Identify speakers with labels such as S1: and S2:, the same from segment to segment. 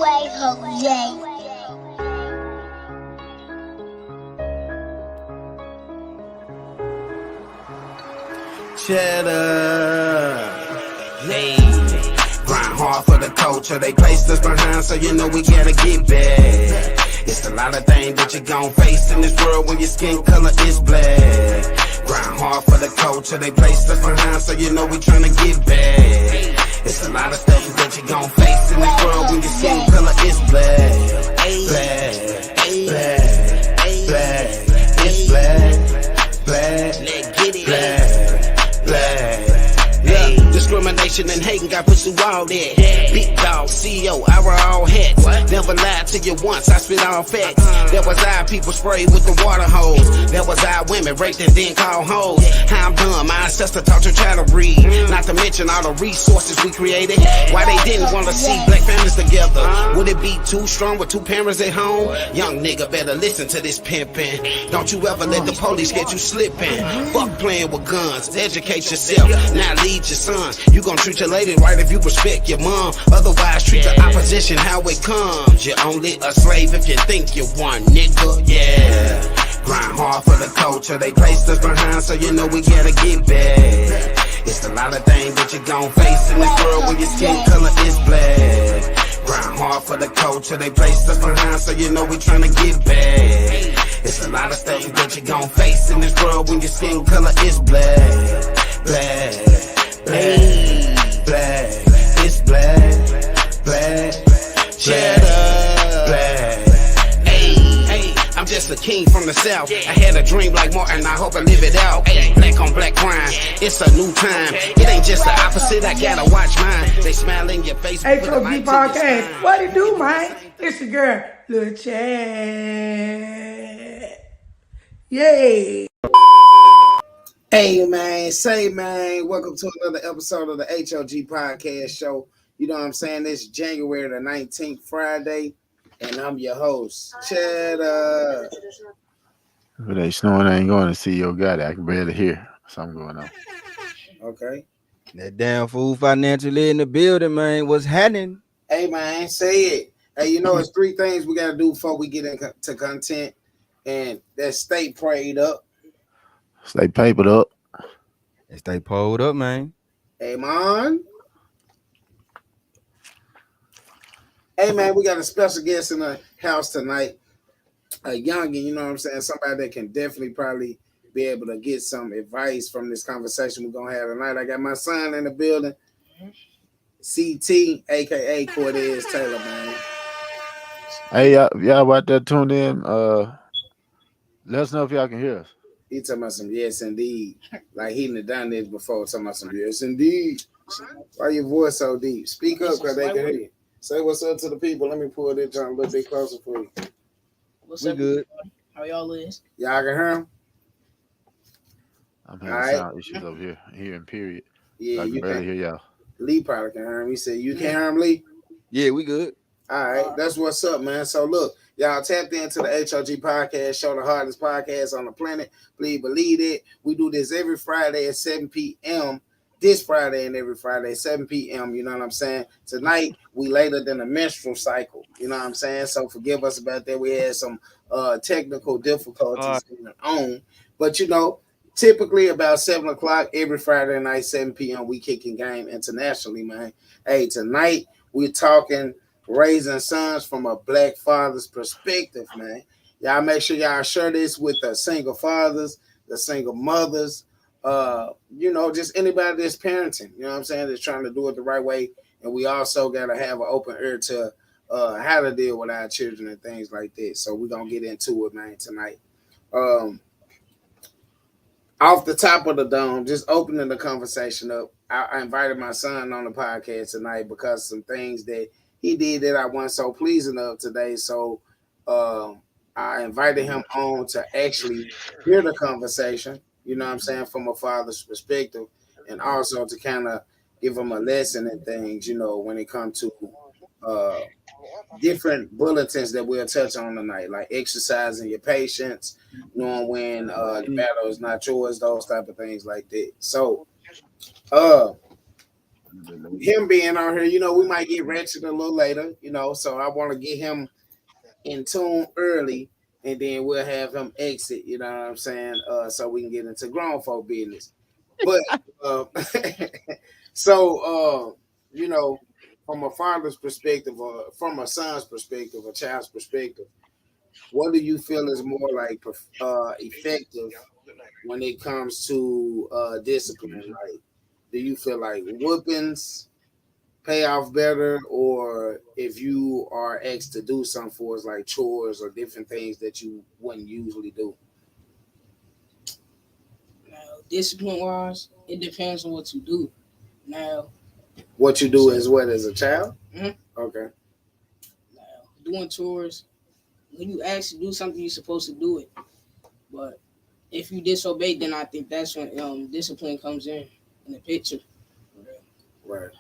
S1: H.O.G.
S2: Cheddar, hey, grind hard for the culture. They placed us behind, so you know we gotta get back. It's a lot of things that you gon' face in this world when your skin color is black. Grind hard for the culture. They placed us behind, so you know we tryna get back. It's a lot of stuff that you gon' face in this world when your skin color is black. Black, black, black, it's black, black, let's get it, black. Yeah. Discrimination and hating got put through all that. Big dog, CEO, I wear all hats. Never lied to you once, I spit all facts. That was our people sprayed with the water hose. That was our women raped and then called hoes. How I'm done, my ancestor taught your child to read. Not to mention all the resources we created. Why they didn't want to see black families together. Would it be too strong with two parents at home? Young nigga better listen to this pimpin'. Don't you ever let the police get you slipping. Fuck playing with guns, educate yourself. Now lead your son. You gon' treat your lady right if you respect your mom. Otherwise, treat the opposition how it comes. You're only a slave if you think you one, nigga. Yeah. Grind hard for the culture. They placed us behind, so you know we gotta get back. It's a lot of things that you gon' face in this world when your skin color is black. Grind hard for the culture. They placed us behind, so you know we tryna get back. It's a lot of stuff that you gon' face in this world when your skin color is black. Black, black, black, it's black, black, cheddar, black. Hey, I'm just a king from the south. I had a dream like Martin, I hope I live it out. Hey, black on black crime, it's a new time. It ain't just the opposite, I gotta watch mine. They smile in your face.
S3: H.O.G Podcast, what it do, man? It's your girl, Lil Chad. Yay.
S2: Hey man, say man, welcome to another episode of the H.O.G Podcast Show. You know what I'm saying? This January the 19th, Friday, and I'm your host, Cheddar.
S4: If they snowing, I ain't going to see your guy. I can barely hear something going on.
S2: Okay.
S5: That damn fool financially in the building, man. What's happening?
S2: Hey man, say it. Hey, you know it's three things we gotta do before we get into content, and that's stay prayed up.
S4: Stay papered up.
S5: And stay pulled up, man.
S2: Hey man. Hey man, we got a special guest in the house tonight. A youngin', you know what I'm saying? Somebody that can definitely probably be able to get some advice from this conversation we're gonna have tonight. I got my son in the building, CT, aka Cortez Taylor, man.
S4: Hey, y'all out there tuned in? Let us know if y'all can hear us.
S2: He talking about some yes indeed. Like he done done this before, talking about some yes indeed. Why your voice so deep? Speak up because they can hear you. Say what's up to the people. Let me pull this down a little bit closer for you.
S5: We good.
S6: How y'all is?
S2: Y'all can hear him?
S4: I'm having sound issues over here. Hearing period.
S2: Yeah,
S4: I can barely hear y'all.
S2: Lee probably can hear him. He said, you can hear him, Lee?
S5: Yeah, we good.
S2: All right, that's what's up, man. So look, y'all tapped into the H.O.G Podcast Show, the hardest podcast on the planet. Please believe it. We do this every Friday at 7 p.m. This Friday and every Friday at 7 p.m. You know what I'm saying? Tonight, we later than a menstrual cycle. You know what I'm saying? So forgive us about that. We had some technical difficulties going on. But, you know, typically about 7 o'clock every Friday night, 7 p.m., we kicking game internationally, man. Hey, tonight, we're talking raising sons from a black father's perspective, man. Y'all make sure y'all share this with the single fathers, the single mothers, you know, just anybody that's parenting, you know what I'm saying, that's trying to do it the right way. And we also got to have an open ear to how to deal with our children and things like that. So we're going to get into it, man, tonight. Off the top of the dome, just opening the conversation up, I invited my son on the podcast tonight because some things that he did that I wasn't so pleasing of today. So I invited him on to actually hear the conversation, you know what I'm saying, from a father's perspective, and also to kind of give him a lesson and things, you know, when it comes to different bulletins that we'll touch on tonight, like exercising your patience, knowing when the battle is not yours, those type of things like that. So him being on here, we might get wretched a little later, so I want to get him in tune early, and then we'll have him exit, you know what I'm saying? So we can get into grown folk business. But so from a father's perspective or from a son's perspective, a child's perspective, what do you feel is more like effective when it comes to discipline? Like, do you feel like whoopings pay off better, or if you are asked to do something for us like chores or different things that you wouldn't usually do?
S1: Now, discipline wise, it depends on what you do. Now,
S2: what you do is what as a child?
S1: Mm-hmm.
S2: Okay.
S1: Now, doing chores, when you actually do something, you're supposed to do it. But if you disobey, then I think that's when discipline comes in the picture.
S2: Right.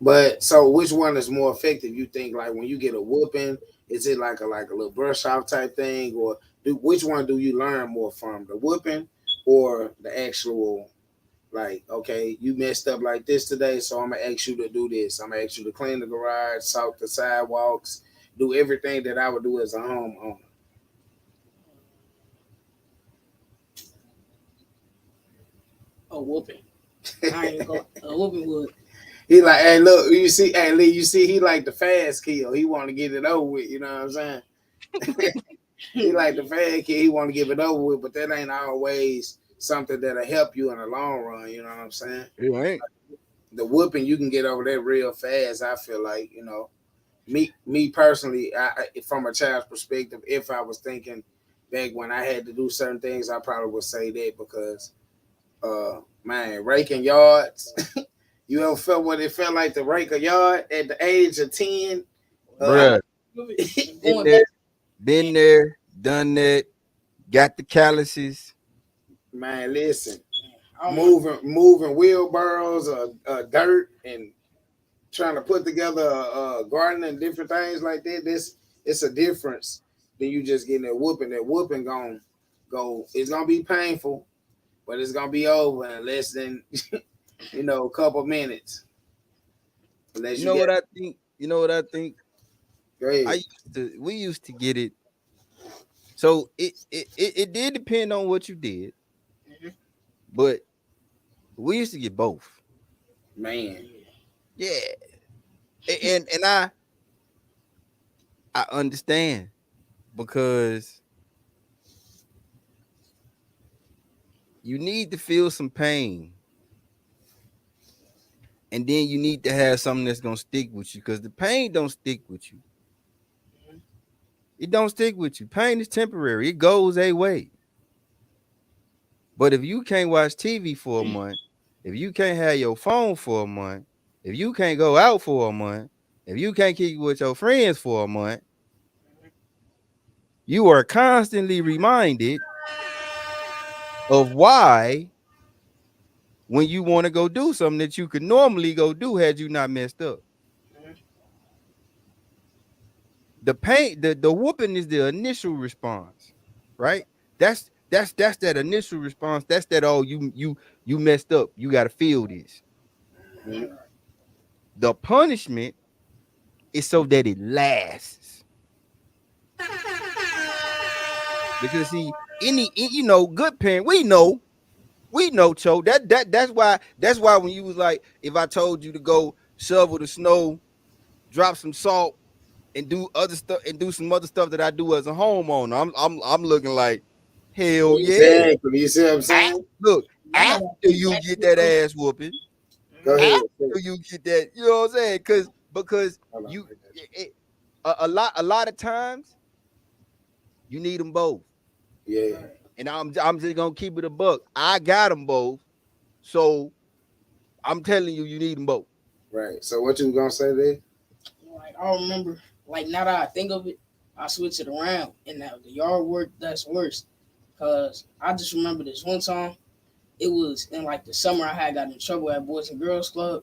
S2: But so which one is more effective? You think like when you get a whooping, is it like a little brush off type thing, or which one do you learn more from, the whooping or the actual, like, okay, you messed up like this today, so I'm gonna ask you to do this. I'm gonna ask you to clean the garage, salt the sidewalks, do everything that I would do as a homeowner.
S1: A whooping. I ain't gonna, a whooping would.
S2: He like, hey, look, you see, hey, Lee, he like the fast kill. He want to get it over with, you know what I'm saying? He like the fast kill. He want to give it over with, but that ain't always something that'll help you in the long run, you know what I'm saying?
S5: It ain't.
S2: The whooping, you can get over that real fast, I feel like, Me personally, from a child's perspective, if I was thinking back when I had to do certain things, I probably would say that because, man, raking yards. You ever felt what it felt like to rake a yard at the age of 10?
S5: Bruh. Been there, done that, got the calluses.
S2: Man, listen, moving wheelbarrows or dirt and trying to put together a garden and different things like that. It's a difference than you just getting that whooping. That whooping gonna go. It's gonna be painful, but it's gonna be over in less than a couple minutes.
S5: You know what I think?
S2: Go ahead.
S5: We used to get it. So it did depend on what you did, but we used to get both.
S2: Man,
S5: yeah, and I understand because you need to feel some pain. And then you need to have something that's gonna stick with you, because the pain don't stick with you. It don't stick with you. Pain is temporary. It goes away. But if you can't watch TV for a month, if you can't have your phone for a month, if you can't go out for a month, if you can't keep with your friends for a month, you are constantly reminded of why when you want to go do something that you could normally go do had you not messed up. The pain, the whooping is the initial response, right? That's that initial response. That's that, oh, you messed up. You got to feel this. Mm-hmm. The punishment is so that it lasts. Because see, good parent, we know, Cho. That's why when you was like, if I told you to go shovel the snow, drop some salt, and do other stuff and do some other stuff that I do as a homeowner, I'm looking like, hell yeah.
S2: Exactly. You see what I'm saying?
S5: Look, after you get that ass whooping,
S2: go ahead.
S5: After you get that, you know what I'm saying? Because you a lot of times you need them both.
S2: Yeah.
S5: And I'm just gonna keep it a buck. I got them both, so I'm telling you, you need them both.
S2: Right. So what you gonna say there?
S1: Like, I remember, like, now that I think of it, I switch it around, and now the yard work, that's worse. Because I just remember this one time, it was in like the summer, I had got in trouble at Boys and Girls Club.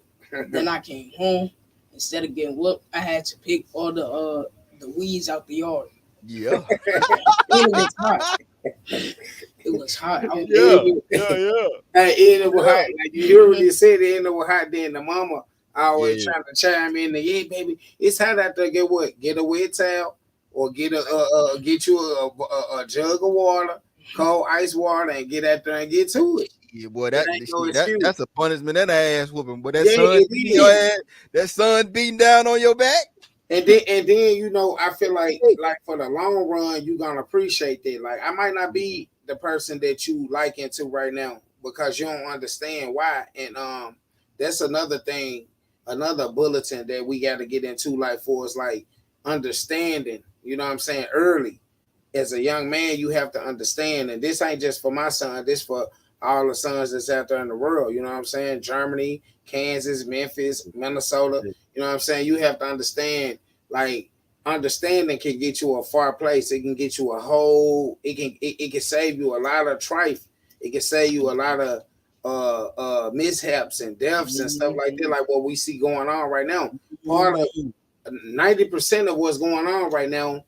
S1: Then I came home. Instead of getting whooped, I had to pick all the weeds out the yard.
S5: Yeah.
S1: It was hot. It was hot. I was,
S5: Yeah,
S6: And
S5: yeah.
S6: it was hot.
S5: Yeah.
S6: Like you hear what they said, and it was hot. Then the mama always
S5: Yeah.
S6: trying to chime in. Yeah, baby, it's hot out there. Get what? Get a wet towel or get get you a jug of water, cold ice water, and get out there and get to it.
S5: Yeah, boy,
S6: It ain't no excuse.
S5: that's a punishment and an ass whooping. But that
S6: Yeah,
S5: sun
S6: it
S5: beating your
S6: is.
S5: ass, that sun beating down on your back.
S6: And then you know, I feel like for the long run, you're gonna appreciate that. Like I might not be the person that you like into right now because you don't understand why. And that's another thing, another bulletin that we got to get into, like for us, like understanding. You know what I'm saying? Early as a young man, you have to understand, and this ain't just for my son, this for all the sons that's out there in the world. You know what I'm saying? Germany, Kansas, Memphis, Minnesota. You know what I'm saying? You have to understand, like, understanding can get you a far place. It can get you a whole, it can save you a lot of trife. It can save you a lot of mishaps and deaths and stuff like that, like what we see going on right now. Part of 90% of what's going on right now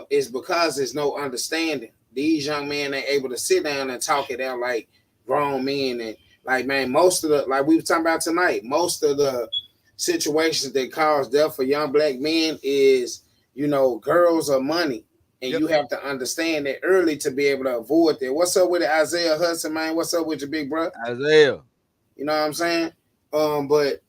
S6: is because there's no understanding. These young men ain't able to sit down and talk it out like grown men. And like, man, most of the, like we were talking about tonight, most of the situations that cause death for young black men is, you know, girls or money. And you have to understand that early to be able to avoid that. What's up with it, Isaiah Hudson, man? What's up with your big brother?
S5: Isaiah.
S6: You know what I'm saying? But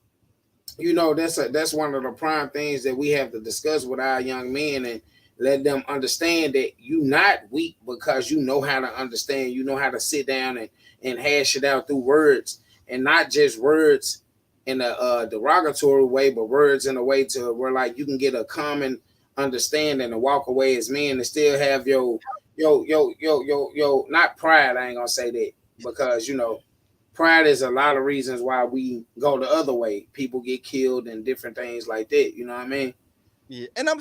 S6: you know, that's one of the prime things that we have to discuss with our young men and let them understand that you're not weak because you know how to understand, you know how to sit down and hash it out through words, and not just words in a derogatory way, but words in a way to where like you can get a common understanding and walk away as men and still have your not pride. I ain't gonna say that because you know pride is a lot of reasons why we go the other way. People get killed and different things like that. You know what I mean?
S5: Yeah, and I'm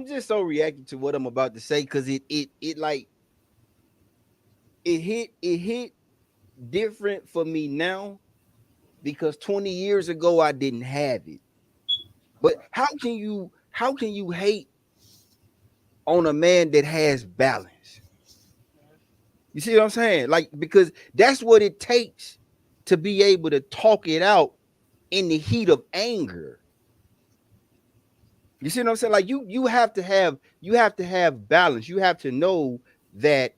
S5: just so reacting to what I'm about to say because it like it hit different for me now because 20 years ago I didn't have it. But how can you hate on a man that has balance? You see what I'm saying? Like, because that's what it takes to be able to talk it out in the heat of anger. You see what I'm saying? Like you have to have balance. You have to know that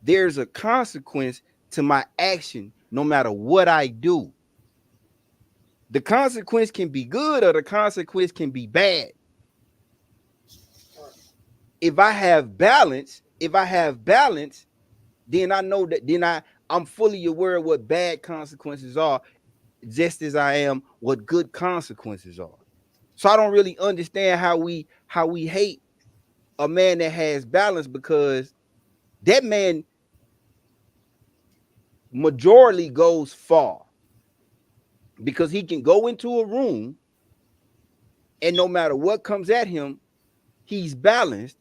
S5: there's a consequence to my action no matter what I do. The consequence can be good or the consequence can be bad. If I have balance, then I know that I'm fully aware of what bad consequences are, just as I am what good consequences are. So I don't really understand how we hate a man that has balance, because that man majorly goes far because he can go into a room and no matter what comes at him, he's balanced,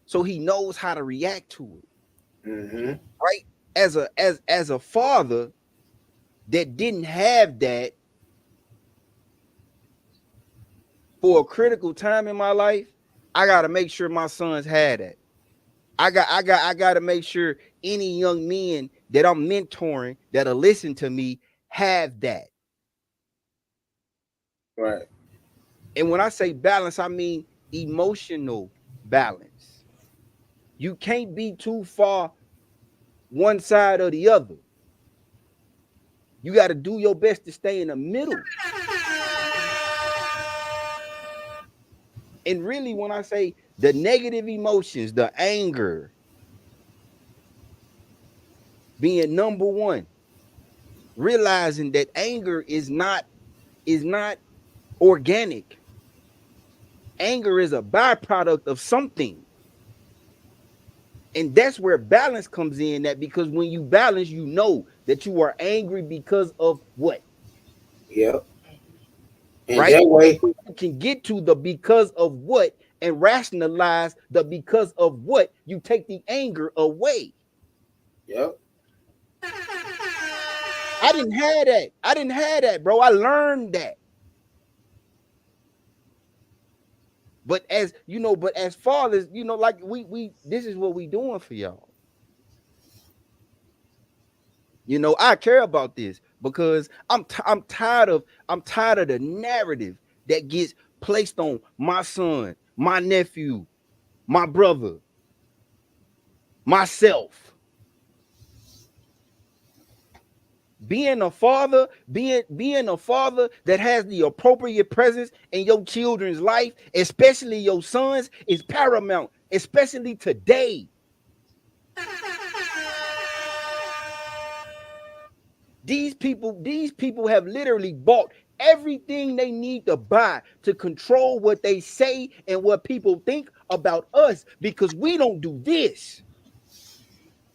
S5: so he knows how to react to it.
S6: Mm-hmm.
S5: Right? As a father that didn't have that for a critical time in my life, I got to make sure my sons had that. I got to make sure any young men that I'm mentoring that'll listen to me have that.
S6: Right.
S5: And when I say balance, I mean emotional balance. You can't be too far one side or the other. You got to do your best to stay in the middle. And really, when I say the negative emotions, the anger being number one, realizing that anger is not organic. Anger is a byproduct of something. And that's where balance comes in, that because when you balance, you know that you are angry because of what?
S6: Yep. And
S5: Right?
S6: that way
S5: You can get to the because of what and rationalize the because of what, you take the anger away.
S6: Yep.
S5: I didn't have that, bro. I learned that. But as you know, but as fathers, you know, like we this is what we doing for y'all. You know, I care about this because I'm tired of the narrative that gets placed on my son, my nephew, my brother, myself. Being a father that has the appropriate presence in your children's life, especially your sons, is paramount, especially today. These people have literally bought everything they need to buy to control what they say and what people think about us, because we don't do this.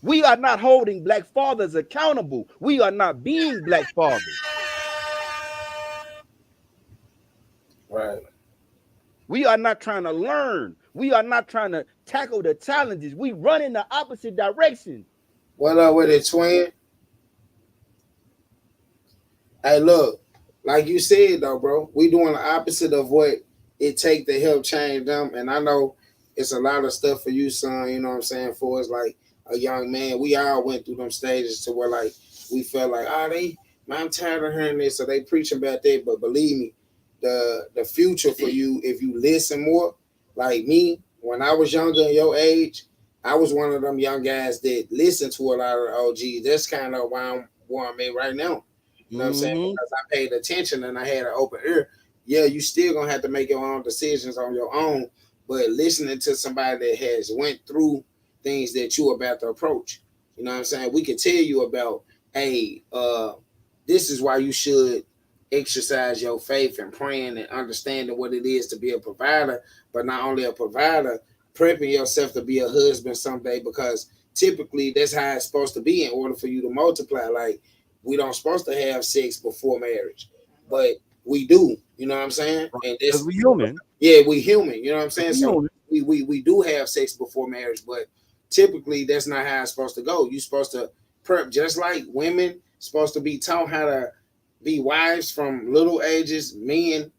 S5: We are not holding black fathers accountable. We are not being black fathers.
S6: Right.
S5: We are not trying to learn. We are not trying to tackle the challenges. We run in the opposite direction.
S6: What up with it, twin? Hey, look, like you said though, bro, we doing the opposite of what it take to help change them. And I know it's a lot of stuff for you, son. You know what I'm saying? For us, like a young man, we all went through them stages to where like we felt like, man, I'm tired of hearing this. So they preaching about that, but believe me, the future for you if you listen more. Like me, when I was younger in your age, I was one of them young guys that listened to a lot of the OGs. That's kind of where I'm at right now. You know what I'm saying? Because I paid attention and I had an open ear. Yeah, you still gonna have to make your own decisions on your own, but listening to somebody that has went through things that you about to approach. You know what I'm saying? We can tell you about, hey, this is why you should exercise your faith and praying and understanding what it is to be a provider, but not only a provider, prepping yourself to be a husband someday, because typically that's how it's supposed to be in order for you to multiply. Like, we don't supposed to have sex before marriage, but we do. You know what I'm saying? And
S5: Because we human.
S6: Yeah, we human. You know what I'm saying? So we do have sex before marriage, but typically that's not how it's supposed to go. You're supposed to prep, just like women supposed to be taught how to be wives from little ages. Young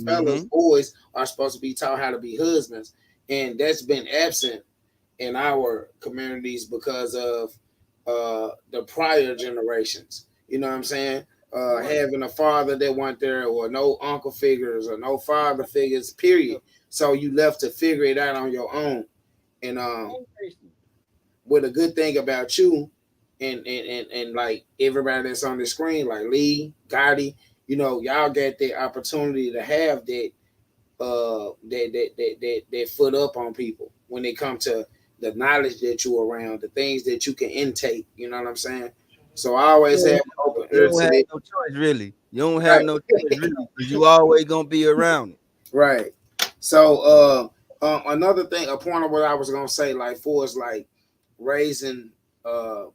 S6: fellas, boys are supposed to be taught how to be husbands, and that's been absent in our communities because of the prior generations. You know what I'm saying? Having a father that weren't there, or no uncle figures, or no father figures, period. So you left to figure it out on your own. And what a good thing about you and like everybody that's on the screen, like Lee, Gotti, you know, y'all got the opportunity to have that foot up on people when it comes to the knowledge that you're around, the things that you can intake. You know what I'm saying? So I always have open
S5: You
S6: ear
S5: don't
S6: to
S5: have
S6: it.
S5: no choice, really. You don't have no choice, really, because you always gonna be around it.
S6: Right. So another thing, a point of what I was gonna say, like for us, like raising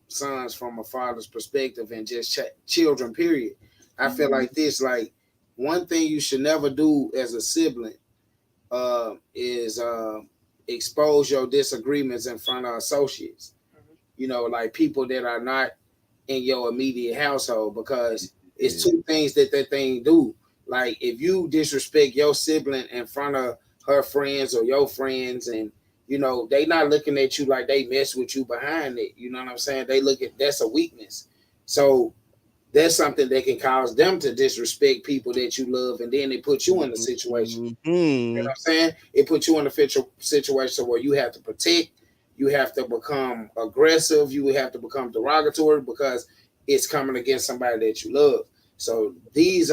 S6: sons from a father's perspective and just children, period. I feel like this, like one thing you should never do as a sibling is expose your disagreements in front of associates. You know, like people that are not in your immediate household, because it's two things that thing do. Like if you disrespect your sibling in front of her friends or your friends, and you know they not looking at you like they mess with you behind it. You know what I'm saying? They look at that's a weakness. So that's something that can cause them to disrespect people that you love, and then they put you in a situation. You know what I'm saying? It puts you in a situation where you have to protect, you have to become aggressive, you have to become derogatory because it's coming against somebody that you love. So this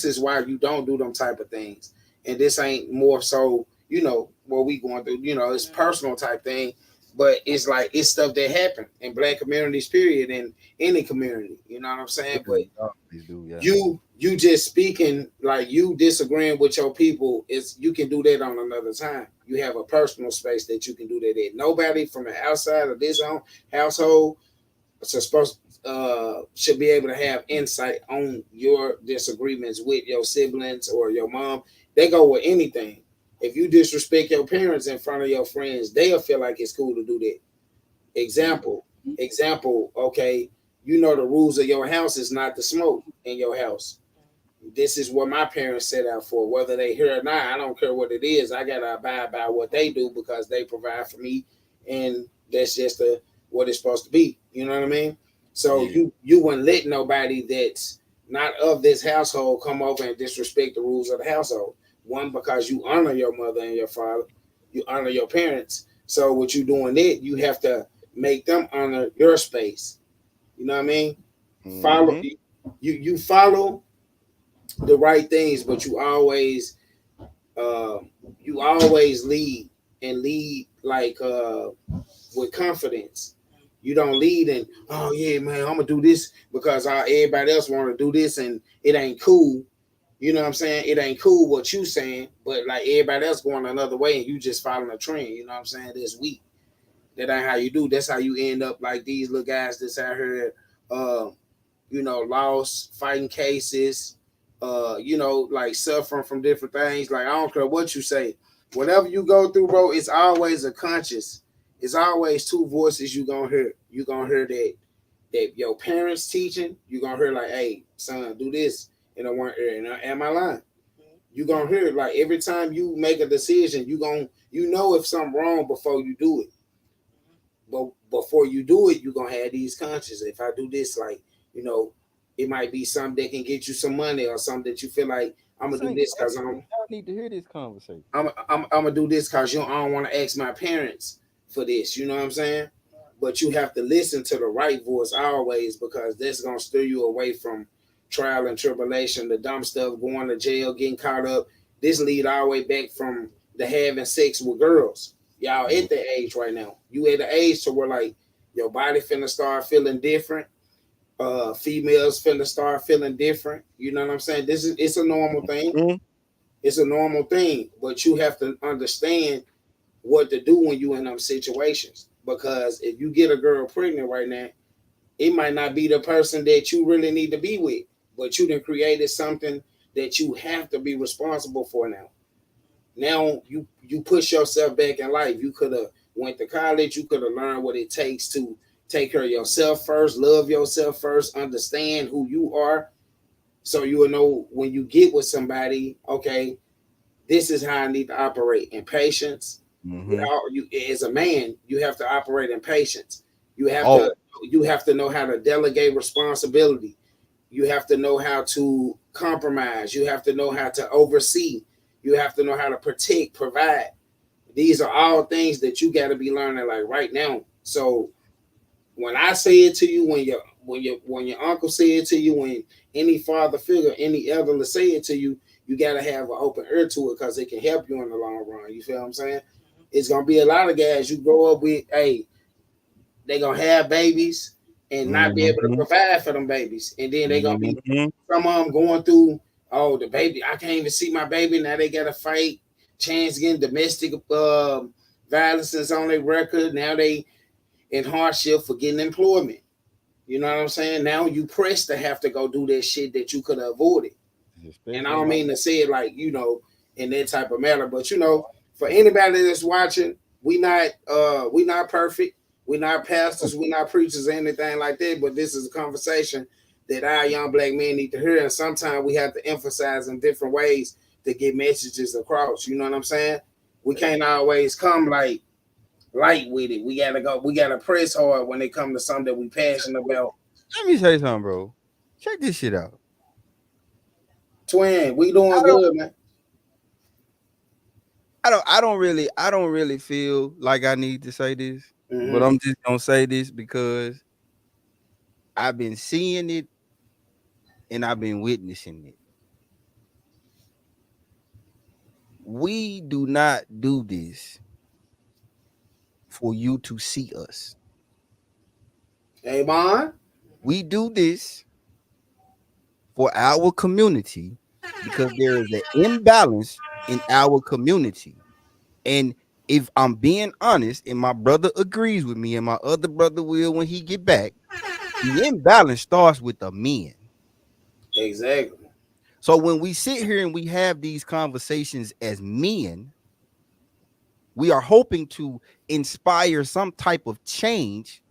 S6: is why you don't do them type of things. And this ain't more so, you know, what we going through, you know, it's personal type thing, but it's like it's stuff that happened in black communities, period, in any community. You know what I'm saying? But you just speaking, like you disagreeing with your people, is you can do that on another time. You have a personal space that you can do that in. Nobody from the outside of this household should be able to have insight on your disagreements with your siblings or your mom. They go with anything. If you disrespect your parents in front of your friends, they'll feel like it's cool to do that. Example. Okay, you know the rules of your house is not to smoke in your house. This is what my parents set out for. Whether they hear or not, I don't care what it is. I gotta abide by what they do because they provide for me, and that's just what it's supposed to be. You know what I mean? So
S5: Yeah.
S6: you wouldn't let nobody that's not of this household come over and disrespect the rules of the household. One, because you honor your mother and your father, you honor your parents. So what you doing it, you have to make them honor your space. You know what I mean? Follow
S5: Mm-hmm.
S6: you follow the right things, but uh, you always lead and lead like with confidence. You don't lead and oh yeah, man, I'm gonna do this because everybody else want to do this and it ain't cool. You know what I'm saying? It ain't cool what you saying, but like everybody else going another way and you just following a trend. You know what I'm saying? This week, that ain't how you do. That's how you end up like these little guys that's out here, uh, lost fighting cases, like suffering from different things. Like I don't care what you say, whatever you go through, bro, it's always a conscious. It's always two voices you gonna hear. You gonna hear that your parents teaching. You gonna hear like, hey, son, do this in a one ear. And am I lying? You gonna hear it like every time you make a decision, you know if something wrong before you do it. But before you do it, you're gonna have these conscious. If I do this, like, you know, it might be something that can get you some money or something that you feel like I'm gonna do
S5: Saint,
S6: this because
S5: y'all need to hear this conversation.
S6: I'm gonna do this because I don't want to ask my parents for this. You know what I'm saying? But you have to listen to the right voice always because that's gonna steer you away from trial and tribulation, the dumb stuff, going to jail, getting caught up. This lead all the way back from the having sex with girls. Y'all at the age right now. You at the age to where like your body finna start feeling different. Females finna start feeling different. You know what I'm saying? It's a normal thing.
S5: Mm-hmm.
S6: It's a normal thing, but you have to understand what to do when you in them situations. Because if you get a girl pregnant right now, it might not be the person that you really need to be with, but you done created something that you have to be responsible for now. Now you push yourself back in life. You could have went to college. You could have learned what it takes to take care of yourself first, love yourself first, understand who you are, so you will know when you get with somebody. Okay, this is how I need to operate in patience.
S5: Mm-hmm.
S6: You as a man, you have to operate in patience. You have
S5: Oh,
S6: to you have to know how to delegate responsibility. You have to know how to compromise. You have to know how to oversee. You have to know how to protect, provide. These are all things that you got to be learning like right now. So when I say it to you, when your uncle say it to you, when any father figure, any elder say it to you, you got to have an open ear to it because it can help you in the long run. You feel what I'm saying? It's gonna be a lot of guys you grow up with. Hey, they gonna have babies and not be able to
S5: mm-hmm.
S6: provide for them babies, and then they gonna be
S5: Mm-hmm.
S6: some of them going through. Oh, the baby, I can't even see my baby now. They got to fight, chance getting domestic violence is on their record. Now they in hardship for getting employment. You know what I'm saying? Now you pressed to have to go do that shit that you could have avoided. And I
S5: Especially
S6: don't
S5: my
S6: mean to say it like, in that type of manner, but for anybody that's watching, we not perfect. We not pastors, we not preachers or anything like that, but this is a conversation that our young black men need to hear. And sometimes we have to emphasize in different ways to get messages across. You know what I'm saying? We can't always come like light with it. We gotta press hard when it comes to something that we passionate about.
S5: Let me say something, bro. Check this shit out.
S6: Twin, we doing
S5: I don't
S6: good, man.
S5: I don't really feel like I need to say this, but
S6: Mm-hmm.
S5: I'm just gonna say this because I've been seeing it and I've been witnessing it. We do not do this for you to see us.
S6: Hey, Bon.
S5: We do this for our community because there is an imbalance in our community. And if I'm being honest, and my brother agrees with me, and my other brother will when he get back, the imbalance starts with the men.
S6: Exactly.
S5: So when we sit here and we have these conversations as men, we are hoping to inspire some type of change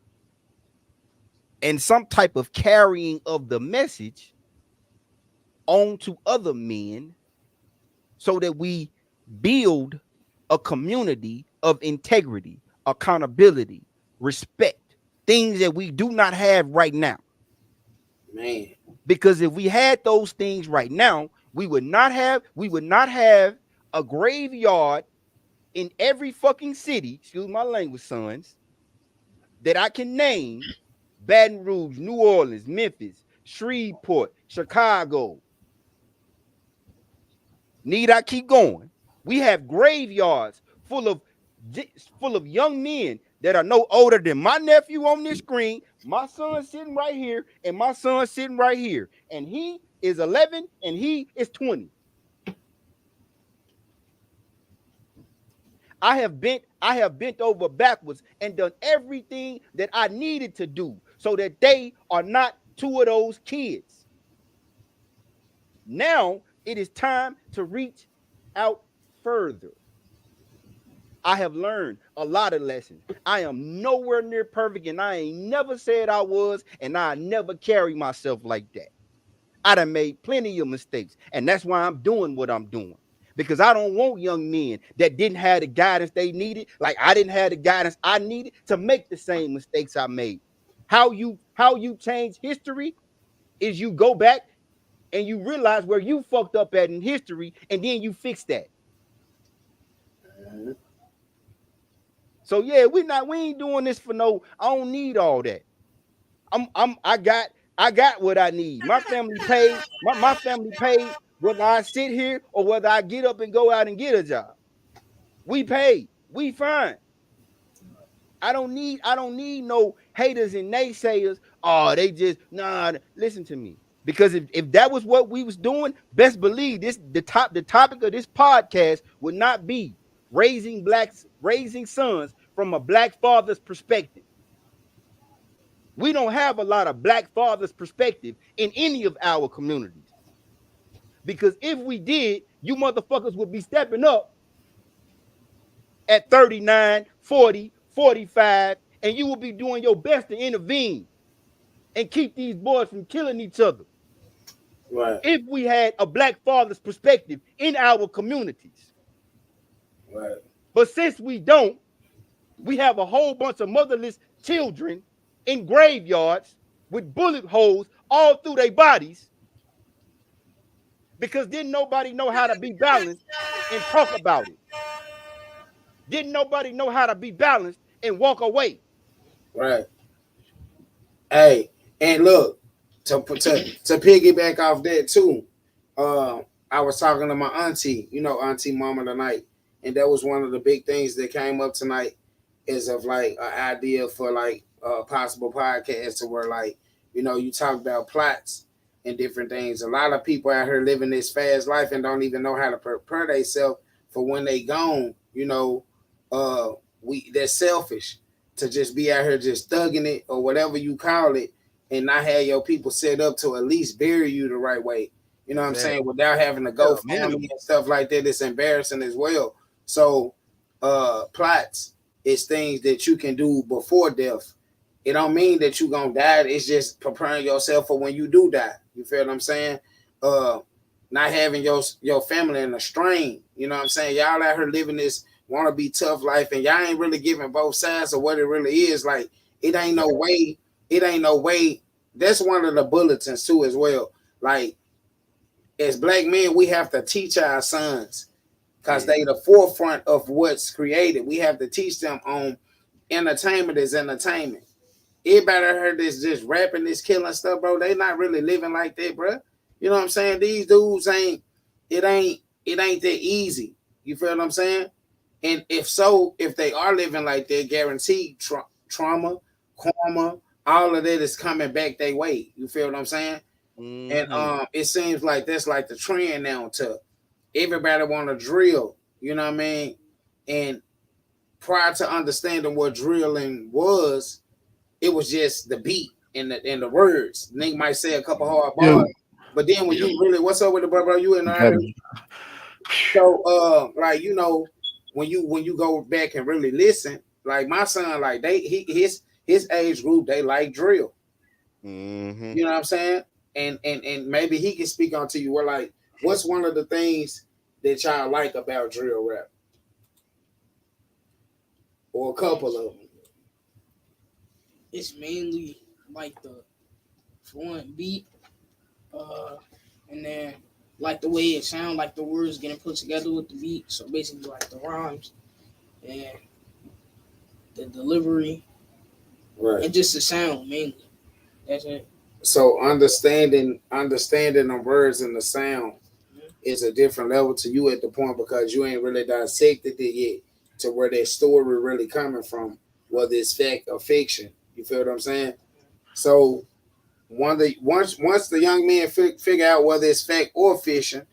S5: and some type of carrying of the message on to other men so that we build a community of integrity, accountability, respect, things that we do not have right now.
S6: Man.
S5: Because if we had those things right now, we would not have a graveyard in every fucking city, excuse my language, sons, that I can name: Baton Rouge, New Orleans, Memphis, Shreveport, Chicago. Need I keep going? We have graveyards full of young men that are no older than my nephew on this screen, my son sitting right here, and my son sitting right here. And he is 11 and he is 20. I have bent over backwards and done everything that I needed to do so that they are not two of those kids. Now it is time to reach out further. I have learned a lot of lessons. I am nowhere near perfect, and I ain't never said I was, and I never carry myself like that. I done made plenty of mistakes, and that's why I'm doing what I'm doing. Because I don't want young men that didn't have the guidance they needed, like I didn't have the guidance I needed, to make the same mistakes I made. How you change history is you go back and you realize where you fucked up at in history, and then you fix that. So yeah, we ain't doing this for no. I don't need all that. I got what I need. My family paid. My family paid whether I sit here or whether I get up and go out and get a job. We paid. We fine. I don't need no haters and naysayers. Oh, they just listen to me. Because if that was what we was doing, best believe the topic of this podcast would not be raising sons from a black father's perspective. We don't have a lot of black fathers' perspective in any of our communities. Because if we did, you motherfuckers would be stepping up at 39, 40, 45, and you will be doing your best to intervene and keep these boys from killing each other.
S6: Right.
S5: If we had a black father's perspective in our communities.
S6: Right.
S5: But since we don't, we have a whole bunch of motherless children in graveyards with bullet holes all through their bodies because didn't nobody know how to be balanced and talk about it. Didn't nobody know how to be balanced and walk away.
S6: Right. Hey, and look, to piggyback off that too, I was talking to my auntie, Auntie Mama tonight, and that was one of the big things that came up tonight is of like an idea for like a possible podcast to where like, you talk about plots and different things. A lot of people out here living this fast life and don't even know how to prepare themselves for when they gone, they're selfish to just be out here just thugging it or whatever you call it and not have your people set up to at least bury you the right way. You know what I'm saying? Without having to go family and stuff like that, it's embarrassing as well. So plots is things that you can do before death. It don't mean that you're gonna die. It's just preparing yourself for when you do die. You feel what I'm saying? Not having your family in a strain. You know what I'm saying? Y'all out here living this want to be tough life, and y'all ain't really giving both sides of what it really is. Like it ain't no way. That's one of the bulletins too as well. Like as black men, we have to teach our sons because they the forefront of what's created. We have to teach them on entertainment is entertainment. Everybody heard this just rapping, this killing stuff, bro. They not really living like that, bro. You know what I'm saying? These dudes ain't that easy. You feel what I'm saying? And if they are living like that, guaranteed trauma, karma, all of that is coming back their way. You feel what I'm saying? Mm-hmm. And it seems like that's like the trend now to everybody want to drill. You know what I mean? And prior to understanding what drilling was, it was just the beat and the words. Nigga might say a couple hard bars, but then when you really, what's up with the bro? You in there? So when you go back and really listen, like my son, like his age group, they like drill. Mm-hmm. You know what I'm saying? And maybe he can speak on to you. We're like, what's one of the things that y'all like about drill rap? Or a couple of them.
S1: it's mainly like the for one beat, uh, and then like the way it sounds, like the words getting put together with the beat. So basically, like the rhymes and the delivery
S6: Right.
S1: and just the sound mainly. That's it.
S6: So understanding the words and the sound is a different level to you at the point because you ain't really dissected it yet to where that story really coming from, whether it's fact or fiction. You feel what I'm saying? So once the young men figure out whether it's fact or fiction,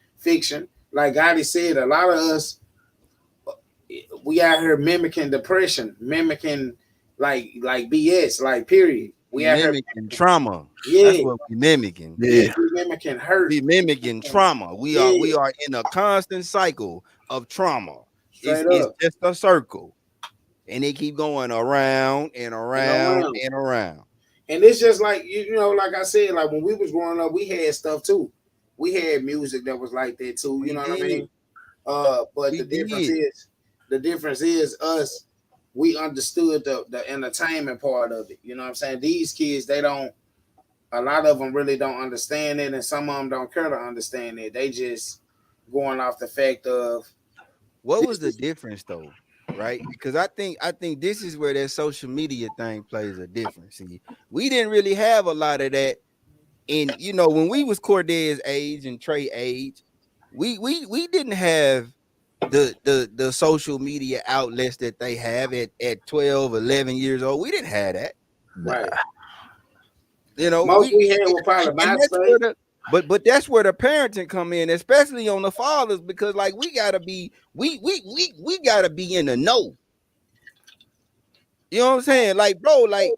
S6: like Gotti said, a lot of us we out here mimicking depression, mimicking like BS, like period.
S5: We
S6: We out here
S5: mimicking trauma. That's
S6: yeah,
S5: what we mimicking.
S6: yeah,
S4: Yeah.
S6: we mimicking hurt.
S5: We mimicking trauma. We
S6: Yeah,
S5: are in a constant cycle of trauma.
S6: straight
S5: It's
S6: up
S5: just a circle, and they keep going around and
S6: and
S5: around
S6: around.
S5: and around.
S6: And it's just like you know, like I said, like when we was growing up, we had stuff too. We had music that was like that too. You
S5: We
S6: know what I
S5: did.
S6: mean? But
S5: We
S6: the
S5: did.
S6: difference is us. We understood the entertainment part of it. You know what I'm saying? These kids, they don't. A lot of them really don't understand it, and some of them don't care to understand it. They just going off the fact of
S5: What was
S6: this
S5: the
S6: is
S5: difference though? Right? Because I think this is where that social media thing plays a difference. See, we didn't really have a lot of that in when we was Corday's age and Trey age, we didn't have the social media outlets that they have at 12, 11 years old. We didn't have that.
S6: right. Most
S5: We
S6: we had were probably
S5: and that's where
S6: MySpace.
S5: but that's where the parenting come in, especially on the fathers, because like we gotta be in the know. You know what I'm saying? Like, bro, like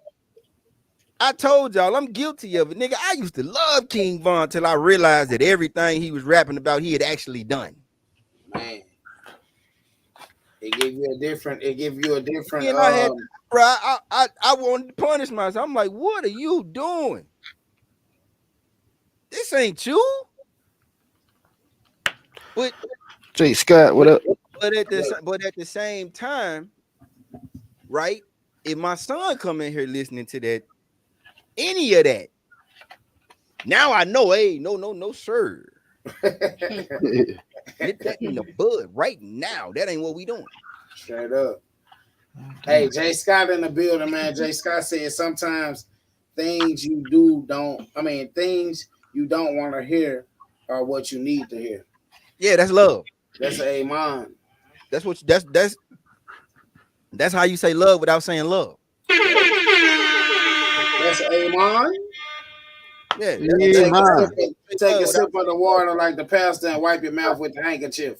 S5: I told y'all, I'm guilty of it, nigga. I used to love King Von till I realized that everything he was rapping about, he had actually done.
S6: Man, it give you a different. It give you a different.
S5: And I had, bro, I wanted to punish myself. I'm like, what are you doing? This ain't you. But
S4: Jay Scott, what up?
S5: but at the same time, right? If my son come in here listening to that, any of that, now I know, hey, no, sir. Get that in the bud right now. That ain't what we doing.
S6: Straight up. Hey, Jay Scott in the building, man. Jay Scott said sometimes things you do don't. I mean, things you don't want to hear are what you need to hear.
S5: Yeah, that's love.
S6: That's a amen.
S5: That's what that's how you say love without saying love.
S6: That's a amen.
S5: Yeah,
S6: And
S4: Yeah, man.
S6: take a sip of the water like the pastor and wipe your mouth with the handkerchief.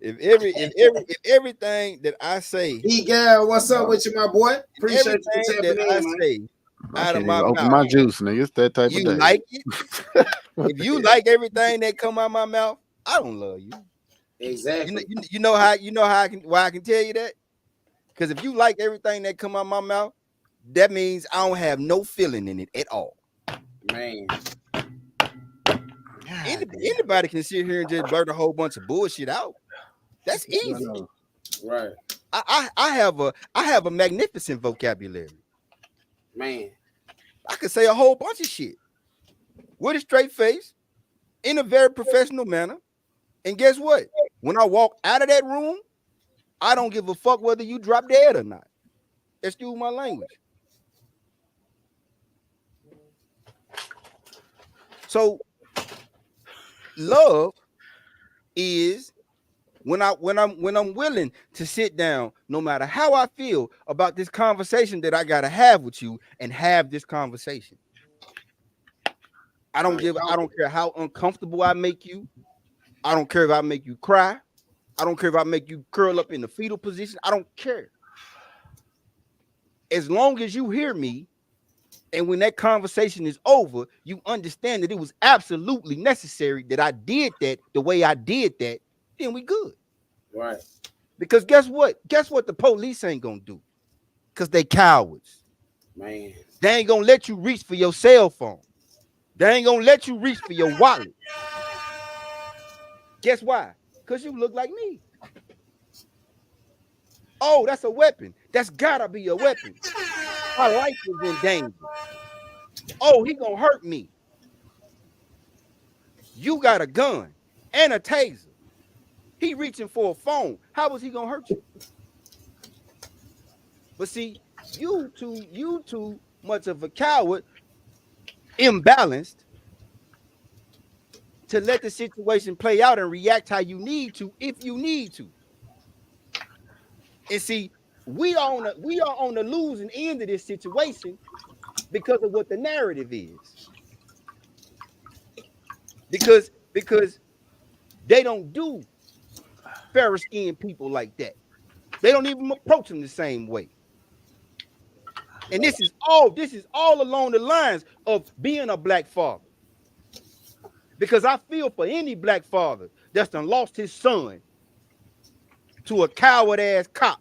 S5: if everything that I say,
S6: Gal, what's up with you, my boy? Appreciate you
S5: everything
S6: tapping
S5: that I
S6: in, man.
S5: say
S4: I
S5: out of
S4: can't
S5: my
S4: even open
S5: mouth,
S4: my juice, nigga. It's that type
S5: you
S4: of day.
S5: like it. If you like everything that come out my mouth, I don't love you.
S6: Exactly.
S5: You know how why I can tell you that? Because if you like everything that come out my mouth, that means I don't have no feeling in it at all.
S6: Man.
S5: Anybody can sit here and just blurt a whole bunch of bullshit out. That's easy.
S6: Right.
S5: I have a magnificent vocabulary.
S6: Man.
S5: I could say a whole bunch of shit with a straight face in a very professional manner. And guess what? When I walk out of that room, I don't give a fuck whether you drop dead or not. Excuse my language. So love is when I'm willing to sit down, no matter how I feel about this conversation that I gotta have with you, and have this conversation. I don't care how uncomfortable I make you. I don't care if I make you cry. I don't care if I make you curl up in the fetal position. I don't care. As long as you hear me, and when that conversation is over, you understand that it was absolutely necessary that I did that the way I did that, then we good.
S6: Right.
S5: Because guess what? Guess what the police ain't gonna do? Because they cowards.
S6: Man.
S5: They ain't gonna let you reach for your cell phone. They ain't gonna let you reach for your wallet. Guess why? Because you look like me. Oh, that's a weapon. That's gotta be a weapon. My life is in danger. Oh, he gonna hurt me. You got a gun and a taser. He reaching for a phone. How was he gonna hurt you? But see, you too much of a coward, imbalanced, to let the situation play out and react how you need to, if you need to. And see, we are on the losing end of this situation because of what the narrative is. Because they don't do fair skinned people like that. They don't even approach them the same way. And this is all along the lines of being a black father. Because I feel for any black father that's done lost his son to a coward ass cop